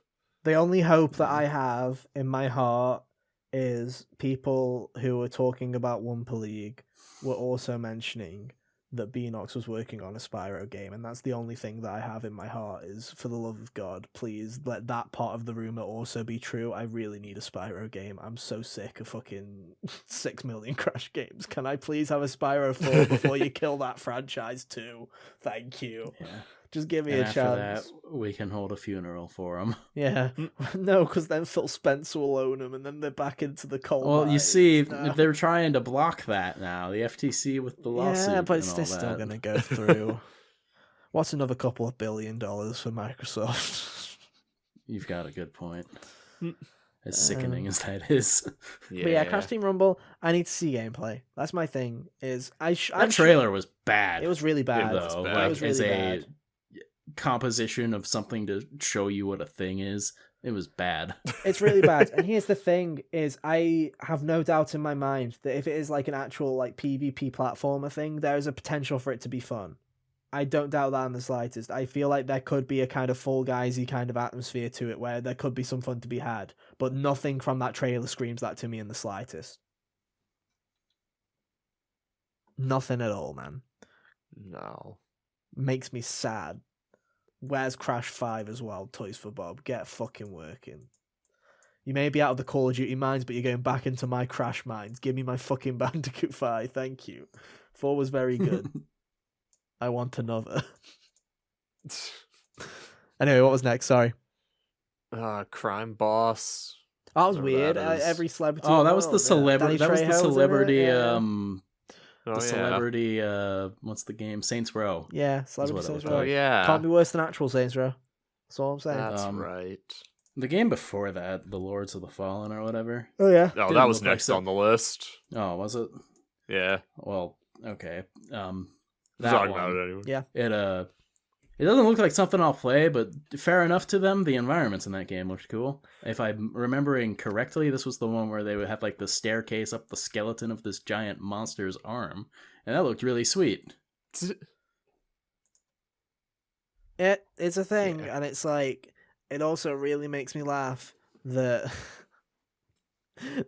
The only hope that I have in my heart is people who were talking about Wumpa League were also mentioning that Beanox was working on a Spyro game, and that's the only thing that I have in my heart is, for the love of God, please let that part of the rumor also be true. I really need a Spyro game. I'm so sick of fucking 6 million Crash games. Can I please have a Spyro 4 before you kill that franchise too? Thank you. Yeah. Just give me And a after chance. that, we can hold a funeral for him. Yeah. No, because then Phil Spencer will own them, and then they're back into the coal Well, you mines. see, No. they're trying to block that now. The FTC with the lawsuit. Yeah, but it's and all still that. going to go through. What's another couple of $1 billion for Microsoft? You've got a good point. As sickening as that is, Yeah. But yeah, Crash Team Rumble, I need to see gameplay. That's my thing. Is that trailer was bad. It was really bad. though. bad. Like, It was really as a bad. composition of something to show you what a thing is, it was bad. It's really bad. And here's the thing: is I have no doubt in my mind that if it is like an actual like PvP platformer thing, there is a potential for it to be fun. I don't doubt that in the slightest. I feel like there could be a kind of Fall Guys-y kind of atmosphere to it where there could be some fun to be had, but nothing from that trailer screams that to me in the slightest. Nothing at all, man. No. Makes me sad. Where's Crash 5 as well? Toys for Bob. Get fucking working. You may be out of the Call of Duty mines, but you're going back into my Crash mines. Give me my fucking Bandicoot 5. Thank you. 4 was very good. I want another. Anyway, what was next? Sorry. Crime Boss. That was Whatever weird. that is. Every celebrity. Oh, in that was the world, celebrity. Danny That was the Trejo's in it, celebrity. yeah. Oh, The celebrity. What's the game? Saints Row. Yeah, celebrity what it Saints was Row. Oh yeah. Can't be worse than actual Saints Row. That's all I'm saying. That's Um, right. The game before that, The Lords of the Fallen or whatever. Oh yeah. Oh, didn't that was look like next so- on the list. Oh, was it? Yeah. Well, okay. We're That talking one. about it anyway. Yeah. It doesn't look like something I'll play, but fair enough to them. The environments in that game looked cool. If I'm remembering correctly, this was the one where they would have like the staircase up the skeleton of this giant monster's arm, and that looked really sweet. It's a thing, Yeah. and it's like it also really makes me laugh that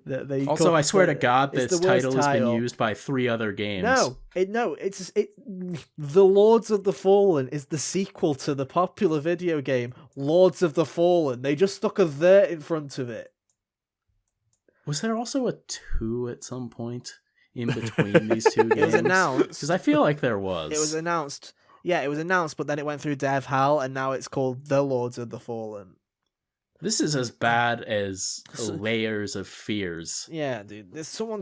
that they. Also, I swear to God, it's this the worst title has been title. used by 3 other games. It's The Lords of the Fallen is the sequel to the popular video game Lords of the Fallen. They just stuck a "the" in front of it. Was there also a 2 at some point in between these two games? It was announced. Because I feel like there was. It was announced. Yeah, it was announced, but then it went through Dev Hell, and now it's called The Lords of the Fallen. This is as bad as So- Layers of Fears. Yeah, dude. Someone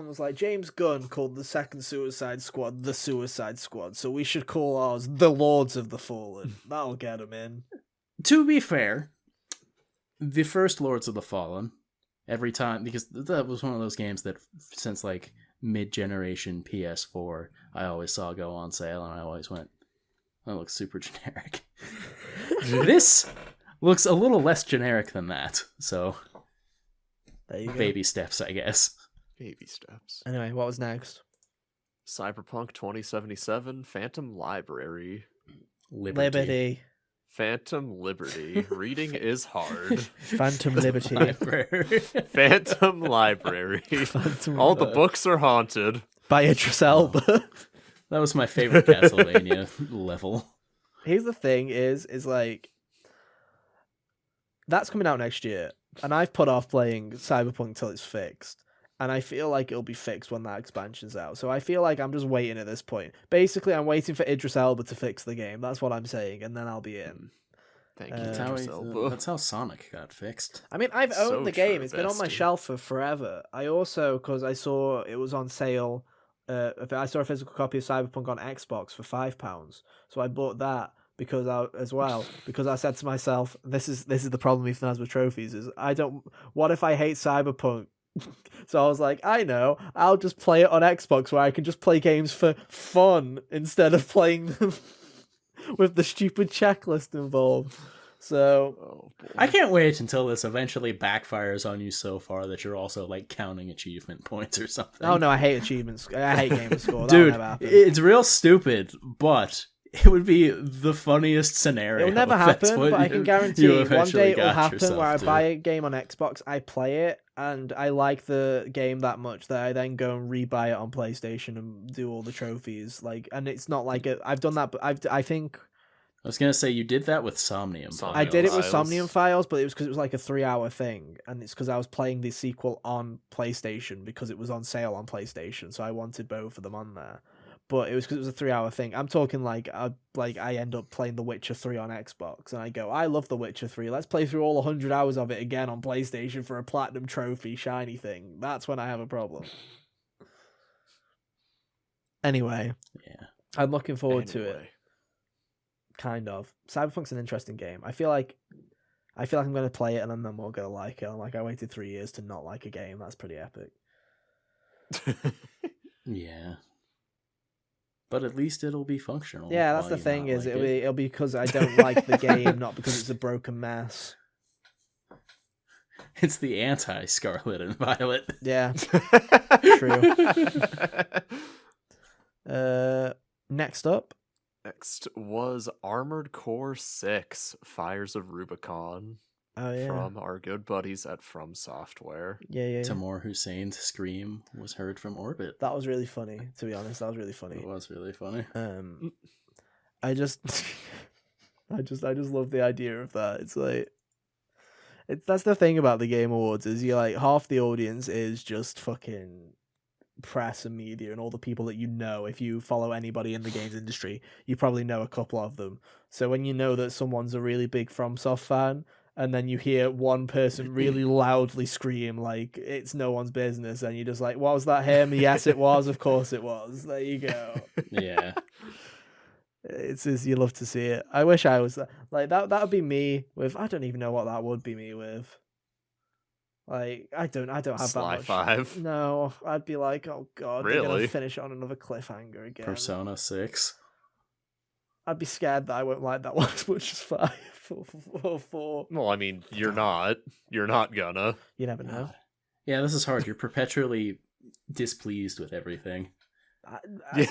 was like, James Gunn called the second Suicide Squad the Suicide Squad, so we should call ours the Lords of the Fallen. That'll get them in. To be fair, the first Lords of the Fallen, every time, because that was one of those games that since like mid-generation PS4, I always saw go on sale, and I always went, that looks super generic. This looks a little less generic than that, so There you go. baby steps, I guess. Baby steps. Anyway, what was next? Cyberpunk 2077, Phantom Library. Liberty. Phantom Liberty. Reading is hard. Phantom Liberty. Library. Phantom Library. Phantom All the books are haunted. by Idris Elba. That was my favorite Castlevania level. Here's the thing is like that's coming out next year, and I've put off playing Cyberpunk till it's fixed, and I feel like it'll be fixed when that expansion's out. So I feel like I'm just waiting at this point. Basically, I'm waiting for Idris Elba to fix the game. That's what I'm saying, and then I'll be in. Thank you, That's Idris Elba. That's how Sonic got fixed. I mean, I've owned So the game. true, It's been on my bestie. shelf for forever. I also, because I saw it was on sale, I saw a physical copy of Cyberpunk on Xbox for £5, so I bought that because I said to myself, this is the problem with Nazma trophies is what if I hate Cyberpunk? So I was like, I know, I'll just play it on Xbox where I can just play games for fun instead of playing them with the stupid checklist involved. So Oh, boy. I can't wait until this eventually backfires on you so far that you're also like counting achievement points or something. oh no, I hate achievements. I hate gamer score. That'll Dude, never happen. it's real stupid, but it would be the funniest scenario. It'll never if that's happen, what but I you- can you guarantee one eventually day it'll got happen yourself where I to. buy a game on Xbox, I play it, and I like the game that much that I then go and rebuy it on PlayStation and do all the trophies. Like, and it's not like I've done that, but I think I was gonna say you did that with Somnium. Somnium I did it with Files. Somnium Files, but it was because it was like a 3-hour thing, and it's because I was playing the sequel on PlayStation because it was on sale on PlayStation, so I wanted both of them on there. But it was because it was a 3-hour thing. I'm talking like I end up playing The Witcher 3 on Xbox, and I go, I love The Witcher 3. Let's play through all 100 hours of it again on PlayStation for a platinum trophy shiny thing. That's when I have a problem. Anyway, Yeah. I'm looking forward to it. Anyway. Kind of. Cyberpunk's an interesting game. I feel like I'm gonna play it and I'm not gonna like it. I'm like, I waited 3 years to not like a game. That's pretty epic. Yeah. But at least it'll be functional. Yeah, that's while the you thing not is like it'll be because I don't like the game, not because it's a broken mess. It's the anti-Scarlet and Violet. Yeah. Next up. Next was Armored Core 6, Fires of Rubicon, Oh yeah. from our good buddies at From Software. Yeah. Tamor Hussein's scream was heard from orbit. That was really funny, to be honest. That was really funny. It was really funny. I just I just love the idea of that. It's like that's the thing about the Game Awards is you like half the audience is just fucking press and media and all the people that you know. If you follow anybody in the games industry, you probably know a couple of them. So when you know that someone's a really big FromSoft fan, and then you hear one person really loudly scream like it's no one's business, and you're just like, was that him? Yes, it was. Of course it was. There you go. Yeah. It's just, you love to see it. I wish I was like that. That would be me with. I don't even know what that would be me with. Like I don't have Sly that much. 5. No, I'd be like, oh god, they're gonna Really? finish on another cliffhanger again. Persona 6. I'd be scared that I won't like that one as much as 5 or 4. Well, I mean, you're not gonna. You never know. Yeah, this is hard. You're perpetually displeased with everything. Yeah.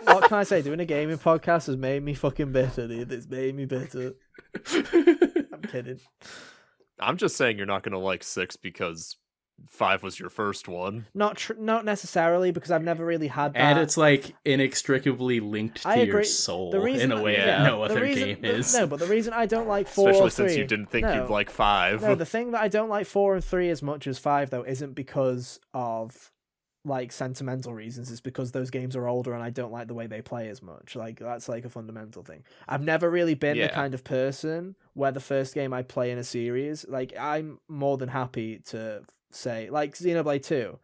What can I say? Doing a gaming podcast has made me fucking bitter, dude. It's made me bitter. I'm kidding. I'm just saying you're not gonna like 6 because 5 was your first one. Not necessarily, because I've never really had that. And it's like inextricably linked I to agree. your soul The reason, in a way yeah. that no the other reason, game is. No, but the reason I don't like 4 Especially or 3... since you didn't think no, you'd like 5. No, the thing that I don't like 4 and 3 as much as 5, though, isn't because of like sentimental reasons. It's because those games are older and I don't like the way they play as much. Like that's like a fundamental thing. I've never really been the Yeah. kind of person where the first game I play in a series, like I'm more than happy to say like Xenoblade 2.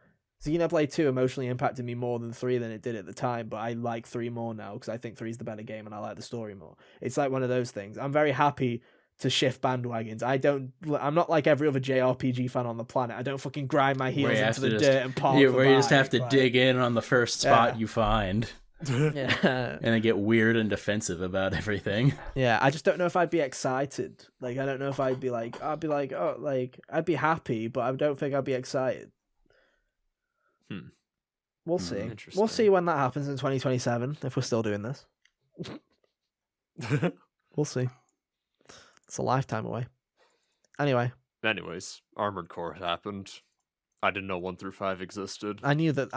Xenoblade 2 emotionally impacted me more than 3 than it did at the time, but I like 3 more now because I think 3 is the better game and I like the story more. It's like one of those things. I'm very happy to shift bandwagons. I'm not like every other JRPG fan on the planet. I don't fucking grind my heels into the dirt and park. Where you just have to dig in on the first spot Yeah. you find. Yeah. And then get weird and defensive about everything. Yeah, I just don't know if I'd be excited. Like, I don't know if I'd be like, oh, like, I'd be happy, but I don't think I'd be excited. We'll see. We'll Interesting. see when that happens in 2027, if we're still doing this. We'll see. It's a lifetime away. Anyway, Anyways, Armored Core happened. I didn't know 1 through 5 existed. I knew that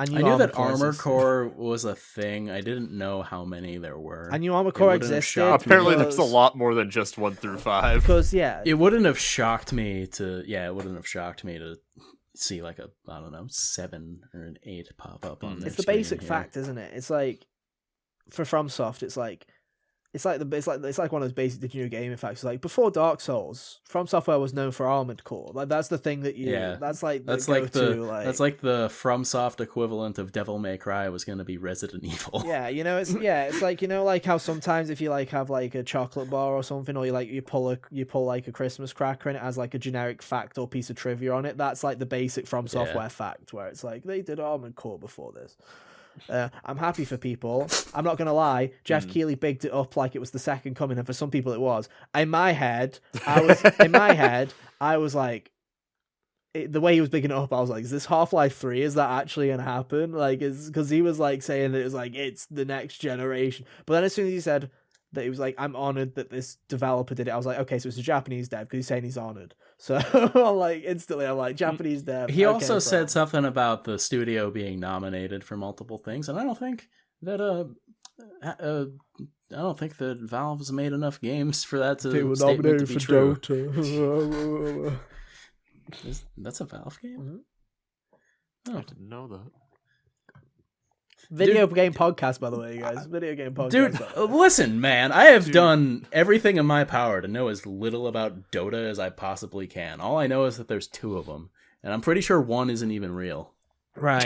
Armored Core was a thing. I didn't know how many there were. I knew Armored Core wouldn't have existed. shocked me. Apparently, there's a because- lot more than just 1 through 5. Because, yeah. It wouldn't have shocked me to see like a, I don't know, 7 or an 8 pop up on their It's the screen basic here. fact, isn't it? It's like for FromSoft, it's like one of those basic did you know gaming facts. It's like before Dark Souls, From Software was known for Armored Core. Like that's the thing that you. Yeah. That's like That's like the FromSoft equivalent of Devil May Cry was going to be Resident Evil. Yeah, it's like like how sometimes if you like have like a chocolate bar or something, or you pull like a Christmas cracker and it has like a generic fact or piece of trivia on it. That's like the basic From Software fact, where it's like they did Armored Core before this. I'm happy for people. I'm not gonna lie. Jeff Keighley bigged it up like it was the second coming, and for some people it was. In my head, I was like, the way he was bigging it up, I was like, is this Half-Life 3? Is that actually gonna happen? Like, because he was like saying that it was like it's the next generation. But then as soon as he said that, he was like, I'm honored that this developer did it. I was like, okay, so it's a Japanese dev because he's saying he's honored. So instantly, I'm like, Japanese dev. He okay, also said bro. something about the studio being nominated for multiple things, and I don't think that Valve's made enough games for that They were statement to nominated be for true. Dota. That's a Valve game? I Oh. didn't know that. Video game podcast, by the way, you guys. Video game podcast. Dude, listen, man. I have done everything in my power to know as little about Dota as I possibly can. All I know is that there's 2 of them, and I'm pretty sure one isn't even real. Right.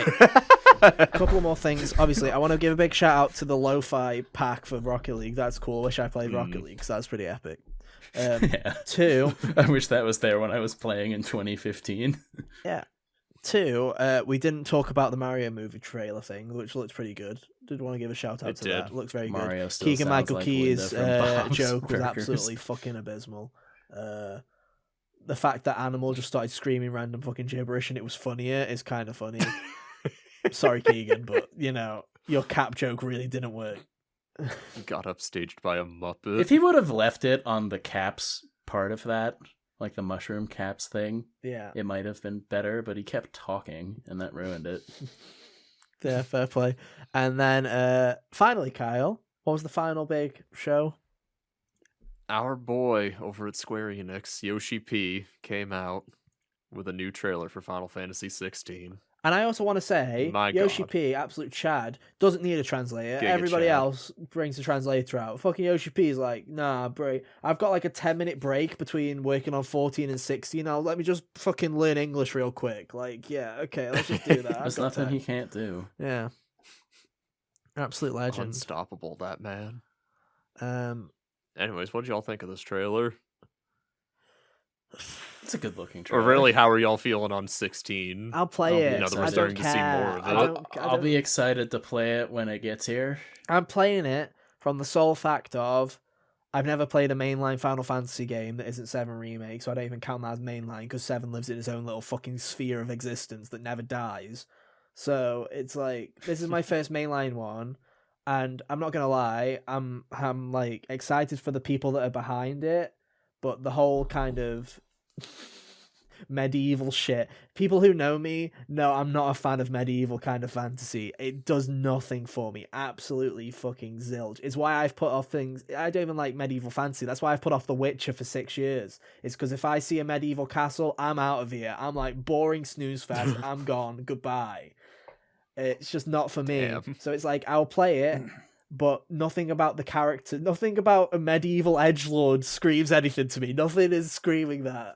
A couple more things. Obviously, I want to give a big shout out to the lo-fi pack for Rocket League. That's cool. Wish I played Rocket League because that's pretty epic. Yeah. 2, I wish that was there when I was playing in 2015. yeah. 2, we didn't talk about the Mario movie trailer thing, which looked pretty good. Did want to give a shout out It to did. that. Looks very Mario good. still Keegan sounds Michael like Key's Linda from Bob's joke was Burgers. absolutely fucking abysmal. The fact that Animal just started screaming random fucking gibberish and it was funnier is kind of funny. Sorry, Keegan, but your cap joke really didn't work. Got upstaged by a Muppet. If he would have left it on the caps part of that, like the mushroom caps thing, Yeah. it might have been better, but he kept talking, and that ruined it. Yeah, fair play. And then finally, Kyle, what was the final big show? Our boy over at Square Enix, Yoshi P, came out with a new trailer for Final Fantasy 16. And I also want to say, My Yoshi God. P, absolute Chad, doesn't need a translator. Giga Everybody Chad. else brings a translator out. Fucking Yoshi P is like, nah, bro. I've got like a 10-minute break between working on 14 and 16. Now let me just fucking learn English real quick. Like, yeah, okay, let's just do that. I've There's got nothing time. he can't do. Yeah. Absolute legend. Unstoppable, that man. Anyways, what did y'all think of this trailer? It's a good looking Or trailer. really, how are y'all feeling on 16? I'll play I'll be it. Now that we're I starting don't to see care. more of it. I'll be excited to play it when it gets here. I'm playing it from the sole fact of I've never played a mainline Final Fantasy game that isn't 7 Remake, so I don't even count that as mainline because 7 lives in its own little fucking sphere of existence that never dies. So it's like, this is my first mainline one, and I'm not gonna lie, I'm like excited for the people that are behind it, but the whole kind of medieval shit. People who know me know I'm not a fan of medieval kind of fantasy. It does nothing for me. Absolutely fucking zilch. It's why I've put off things. I don't even like medieval fantasy. That's why I've put off The Witcher for 6 years. It's because if I see a medieval castle, I'm out of here. I'm like, boring snooze fest. I'm gone. Goodbye. It's just not for me. Damn. So it's like, I'll play it, but nothing about the character, nothing about a medieval edgelord screams anything to me. Nothing is screaming that.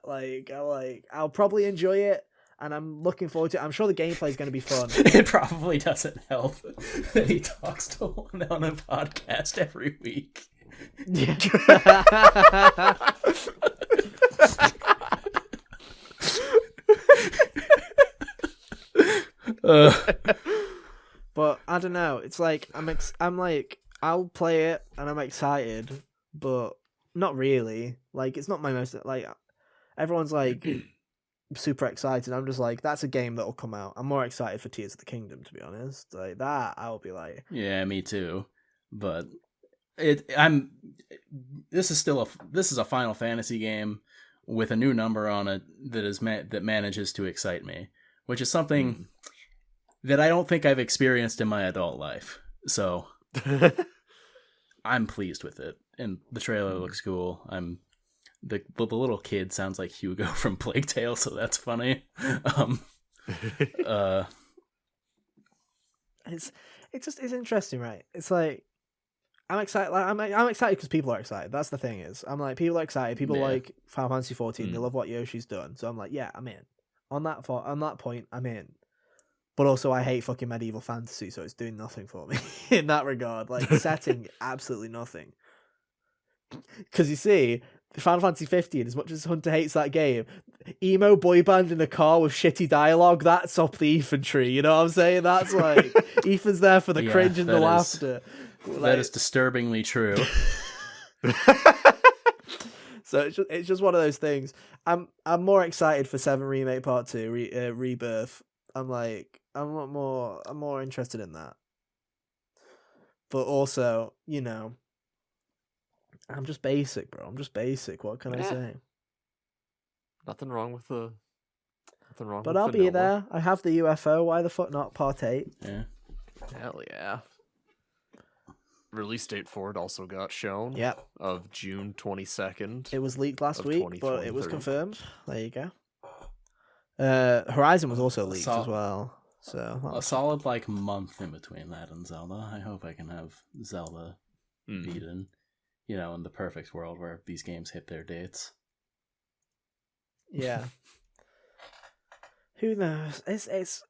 I'll probably enjoy it, and I'm looking forward to it. I'm sure the gameplay is going to be fun. It probably doesn't help that he talks to one on a podcast every week. Yeah. But I don't know. It's like I'm like, I'll play it and I'm excited, but not really. Like, it's not my most, like, everyone's like super excited. I'm just like, that's a game that'll come out. I'm more excited for Tears of the Kingdom, to be honest. Like that, I'll be like, Yeah, me too. But this is a Final Fantasy game with a new number on it that manages to excite me, which is something that I don't think I've experienced in my adult life. So I'm pleased with it, and the trailer looks cool. The little kid sounds like Hugo from Plague Tale, so that's funny. it's interesting, right? It's like, I'm excited. Like, I'm excited because people are excited. That's the thing is, I'm like, people are excited. People like Final Fantasy 14. They love what Yoshi's done. So I'm like, yeah, I'm in. On that point, I'm in. But also, I hate fucking medieval fantasy, so it's doing nothing for me in that regard. Like, the setting, absolutely nothing. Because you see, Final Fantasy 15, as much as Hunter hates that game, emo boy band in a car with shitty dialogue, that's up the Ethan tree. You know what I'm saying? That's like, Ethan's there for the cringe and the laughter. That is disturbingly true. So it's just one of those things. I'm more excited for 7 Remake Part 2 Rebirth. I'm more interested in that. But also, you know, I'm just basic, bro. I'm just basic. What can I say? Nothing wrong with the. But I'll be there. I have the UFO. Why the fuck not Part 8? Yeah. Hell yeah. Release date for it also got shown. Yep. Of June 22nd. It was leaked last week, but it was 2023. confirmed. There you go. Horizon was also leaked as well. So A solid month in between that and Zelda. I hope I can have Zelda beaten, in the perfect world where these games hit their dates. Yeah. Who knows? It's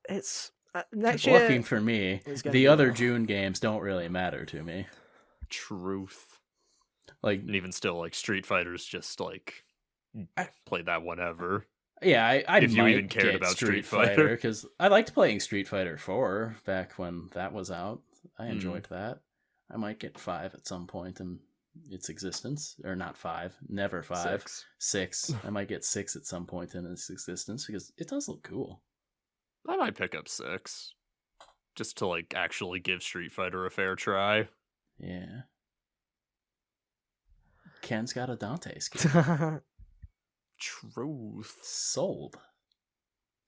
next year. Looking for me, the other June games don't really matter to me. Truth. And even still, Street Fighter's just play that whenever. Yeah, I if you might even cared get about Street Fighter because I liked playing Street Fighter 4 back when that was out. I enjoyed that. I might get 5 at some point in its existence, or not 5, never 5. 6. I might get 6 at some point in its existence because it does look cool. I might pick up 6 just to actually give Street Fighter a fair try. Yeah. Ken's got a Dante skin. Truth. Sold.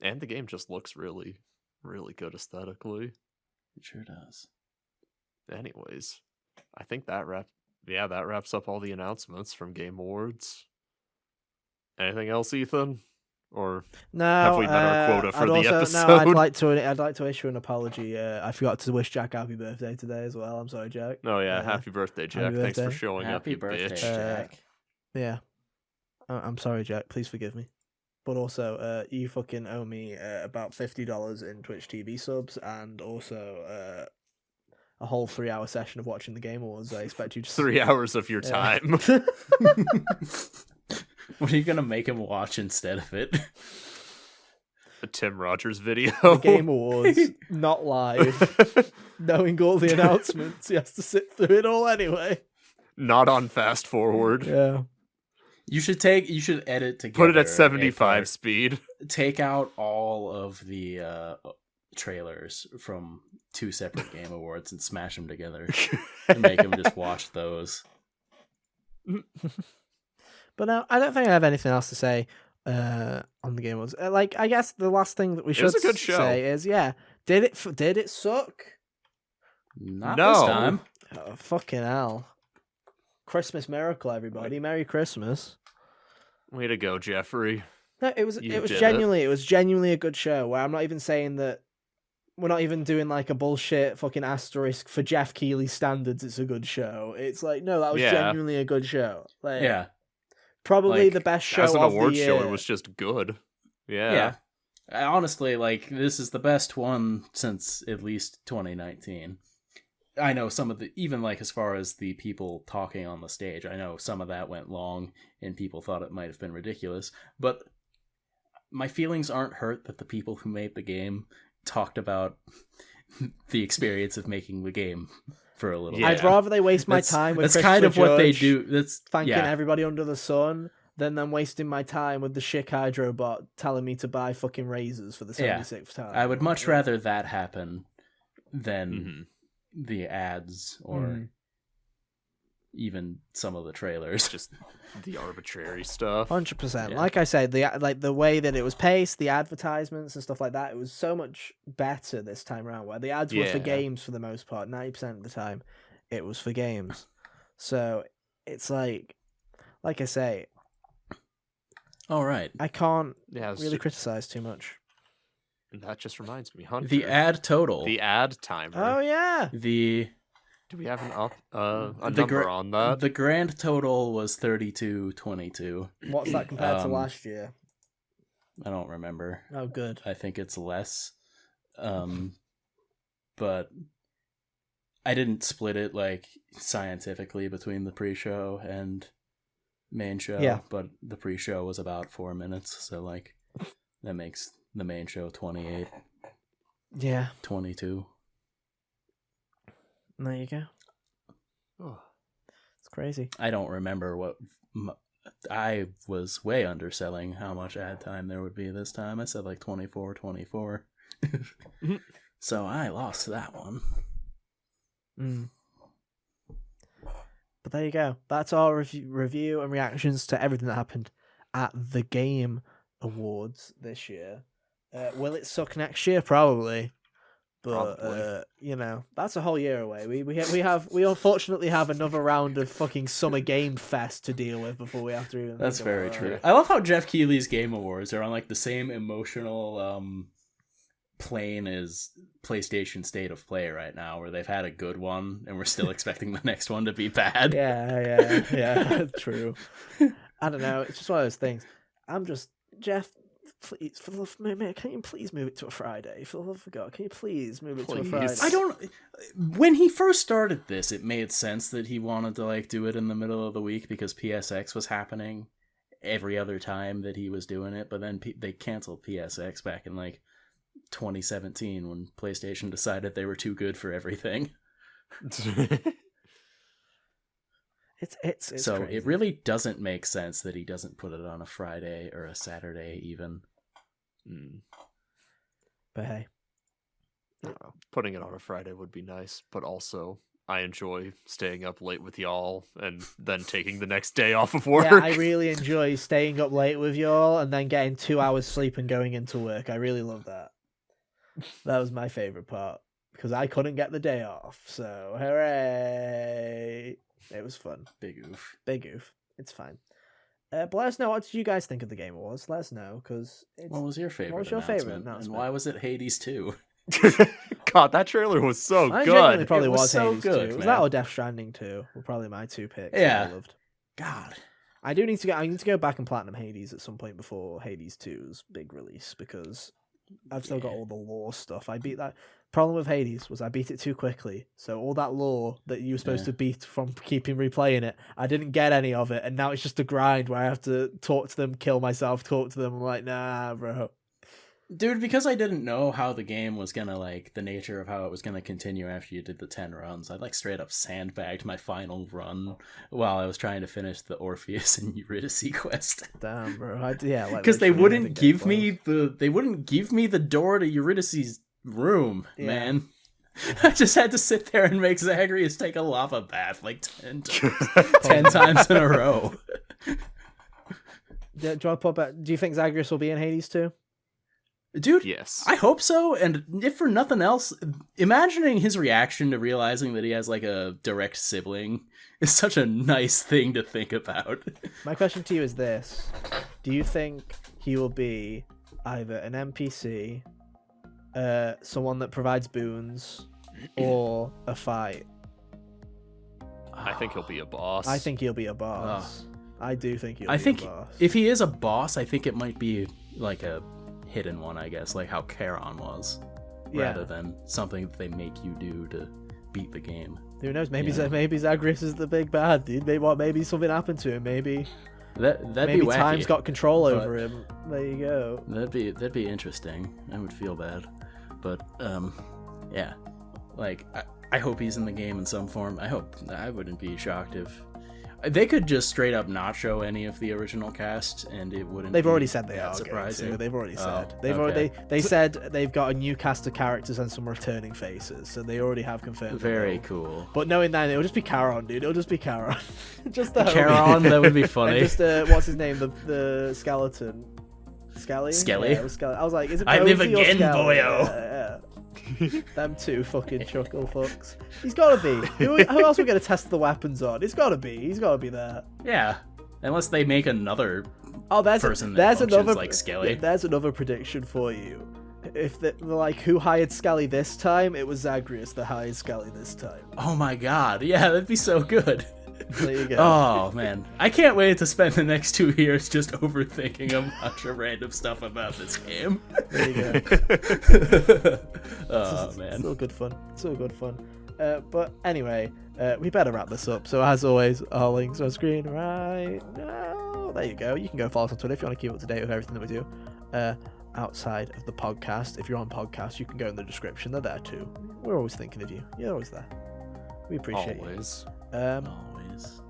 And the game just looks really, really good aesthetically. It sure does. Anyways, I think that wraps up all the announcements from Game Awards. Anything else, Ethan? Or No, have we met our quota for I'd the also, No, episode? I'd like to issue an apology. I forgot to wish Jack happy birthday today as well. I'm sorry, Jack. Oh yeah, happy birthday, Jack. happy Thanks for birthday. showing up, Happy you birthday, bitch. Jack. Yeah, I'm sorry, Jack. Please forgive me. But also, you fucking owe me about $50 in Twitch TV subs, and also a whole 3-hour session of watching the Game Awards. I expect you to 3 hours of your Yeah. time. What are you gonna make him watch instead of it? A Tim Rogers video. The Game Awards, not live. Knowing all the announcements, he has to sit through it all anyway. Not on fast forward. Yeah. You should edit together. Put it at a 75 part. speed. Take out all of the trailers from 2 separate Game Awards and smash them together and make him just watch those. But no, I don't think I have anything else to say on the Game Awards. I guess the last thing that we It should was a good show. say is, did it suck? Not No. this time. Oh, fucking hell. Christmas miracle, everybody. Merry Christmas. Way to go, Jeffrey. No, it was You did it. genuinely a good show, where I'm not even saying that we're not even doing like a bullshit fucking asterisk for Jeff Keighley standards. It's a good show. It's like, no, that was Yeah. genuinely a good show. Like, Yeah. probably Like, the best show As an of award the show, year. it was just good. Yeah. Yeah. Honestly, like, this is the best one since at least 2019. I know some of the, even like as far as the people talking on the stage, I know some of that went long and people thought it might have been ridiculous, but my feelings aren't hurt that the people who made the game talked about the experience of making the game for a little Yeah. I'd rather they waste my That's- time with That's Christopher kind of what they Judge do. That's thanking yeah. everybody under the sun than them wasting my time with the Schick Hydro bot telling me to buy fucking razors for the Yeah. 76th time. I would much Yeah. rather that happen than Mhm. the ads or Mm. even some of the trailers. Just the arbitrary stuff. 100%. Yeah. Like I said, the way that it was paced, the advertisements and stuff like that, it was so much better this time around. Where the ads were for Yeah. games for the most part, 90% of the time, it was for games. So it's like I say, All right. I can't Yeah, it's really ju- criticize too much. and that just reminds me, Hunter. The ad total. The ad timer. Oh yeah, The Do we have a The number gra- on that? the grand total was 32.22. what's that compared to Um, last year? I don't remember. Oh, good. I think it's less. But I didn't split it like scientifically between the pre-show and main show. Yeah. But the pre-show was about 4 minutes, so like that makes the main show 28, Yeah, 22. there you go. Oh, It's crazy. I don't remember what I was way underselling how much ad time there would be this time. I said like 24. So I lost that one. Mm. But there you go. That's our review and reactions to everything that happened at the Game Awards this year. Will it suck next year? Probably. But Probably. that's a whole year away. We unfortunately have another round of fucking Summer Game Fest to deal with before we have to even. That's think about very that. true. I love how Jeff Keighley's Game Awards are on like the same emotional plane as PlayStation State of Play right now, where they've had a good one and we're still expecting the next one to be bad. Yeah. True. I don't know. It's just one of those things. I'm just Jeff. Please, for the love of me, can you please move it to a Friday? For the love of God, can you please move it to a Please. Friday? I don't. When he first started this, it made sense that he wanted to like do it in the middle of the week because PSX was happening every other time that he was doing it. But then they canceled PSX back in like 2017 when PlayStation decided they were too good for everything. It's So crazy. it really doesn't make sense that he doesn't put it on a Friday or a Saturday even. Mm, But hey, I don't know. Putting it on a Friday would be nice, but also I enjoy staying up late with y'all and then taking the next day off of work. yeah, I really enjoy staying up late with y'all and then getting 2 hours sleep and going into work. I really love that. That was my favorite part because I couldn't get the day off. So hooray! It was fun. Big oof. Big oof. It's fine. But let us know, what did you guys think of the Game Awards? Let us know, because What was your favorite? What was your favorite announcement? And why was it Hades 2? God, that trailer was so I genuinely good. probably It was was so Hades good, 2. Was man. that or Death Stranding 2? Were probably my two picks. that Yeah. I loved. God. I need to go back and platinum Hades at some point before Hades 2's big release, because I've still got Yeah. all the lore stuff. I beat that. Problem with Hades was I beat it too quickly, so all that lore that you were supposed Yeah. to beat from keeping replaying it, I didn't get any of it, and now it's just a grind where I have to talk to them, kill myself, talk to them. I'm like, nah, bro. Dude, because I didn't know how the game was gonna, like, the nature of how it was gonna continue after you did the 10 runs, I, like, straight up sandbagged my final run while I was trying to finish the Orpheus and Eurydice quest. Damn, bro. Yeah, like, Because they literally, I wouldn't didn't get give me the door to Eurydice's room, Yeah. man. I just had to sit there and make Zagreus take a lava bath like 10 times in a row. Do you want to put back? Do you think Zagreus will be in Hades too? Dude, Yes. I hope so, and if for nothing else, imagining his reaction to realizing that he has, like, a direct sibling is such a nice thing to think about. My question to you is this: do you think he will be either an NPC, someone that provides boons, or a fight? I think he'll be a boss. I think he'll be a boss. I do think he'll I be think a boss. if he is a boss, I think it might be, like, a hidden one, I guess, like how Charon was, rather than something that they make you do to beat the game. Who knows? Maybe Yeah. maybe Zagreus is the big bad dude. Maybe something happened to him. Maybe That'd maybe be wacky. time's got control but- over him. There you go. That'd be interesting. I would feel bad, but yeah, like I hope he's in the game in some form. I wouldn't be shocked if they could just straight up not show any of the original cast, and it wouldn't. They've be already said they that are surprising. going to. They've already said. Oh, They've okay. already they said they've got a new cast of characters and some returning faces, so they already have confirmed. Very them all. cool. But knowing that, it'll just be Charon, dude. It'll just be Charon. Just the homie. Charon, that would be funny. And just what's his name? The skeleton. Skelly? Skelly? Yeah, it was Skelly. I was like, is it I live Posey or again, Skelly? boyo. Yeah. Them two fucking chuckle fucks. He's gotta be. Who else are we gonna test the weapons on? He's gotta be. He's gotta be there. Yeah, unless they make another. Oh, there's person that there's functions another like Skelly. There's another prediction for you. If they're like, who hired Skelly this time? It was Zagreus that hired Skelly this time. Oh my god, yeah, that'd be so good. There you go. Oh man, I can't wait to spend the next 2 years just overthinking a bunch of random stuff about this game. There you go. Oh man. Still good fun. Still good fun. But anyway, we better wrap this up. So as always, our links on screen right now. There you go. You can go follow us on Twitter if you want to keep up to date with everything that we do. Outside of the podcast, if you're on podcast, you can go in the description. They're there too. We're always thinking of you. You're always there. We appreciate Always. you. Always.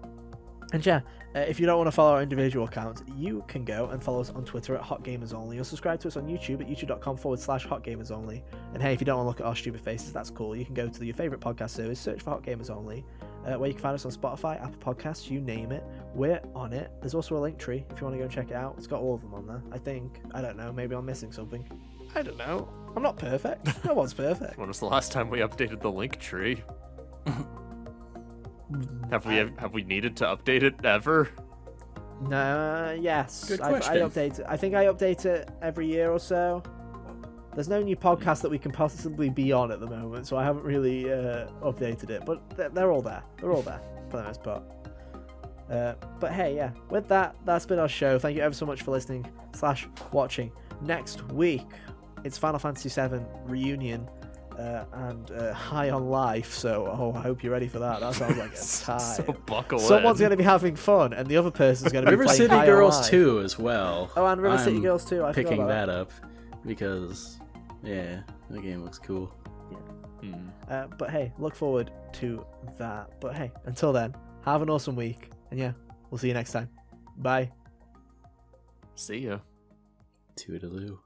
And yeah, if you don't want to follow our individual accounts, you can go and follow us on Twitter at HotGamersOnly, or subscribe to us on YouTube at youtube.com/HotGamersOnly. And hey, if you don't want to look at our stupid faces, that's cool. You can go to your favourite podcast service, search for Hot Gamers Only, where you can find us on Spotify, Apple Podcasts, you name it. We're on it. There's also a link tree if you want to go and check it out. It's got all of them on there, I think. I don't know. Maybe I'm missing something. I don't know. I'm not perfect. No one's perfect. When was the last time we updated the link tree? Have we needed to update it ever? No, yes. Good I question. update it. I think I update it every year or so. There's no new podcast that we can possibly be on at the moment, so I haven't really updated it. But they're all there. They're all there for the most part. But hey, yeah. With that, that's been our show. Thank you ever so much for listening / watching. Next week, it's Final Fantasy VII Reunion. And High on Life, so I hope you're ready for that. That sounds like a time. So buckle Someone's in. going to be having fun, and the other person's going to be River playing City High on Girls Life. 2 as well. Oh, and River City I'm Girls 2. I forgot picking about that up because, yeah, the game looks cool. But hey, look forward to that. But hey, until then, have an awesome week, and yeah, we'll see you next time. Bye. See ya. Toodaloo.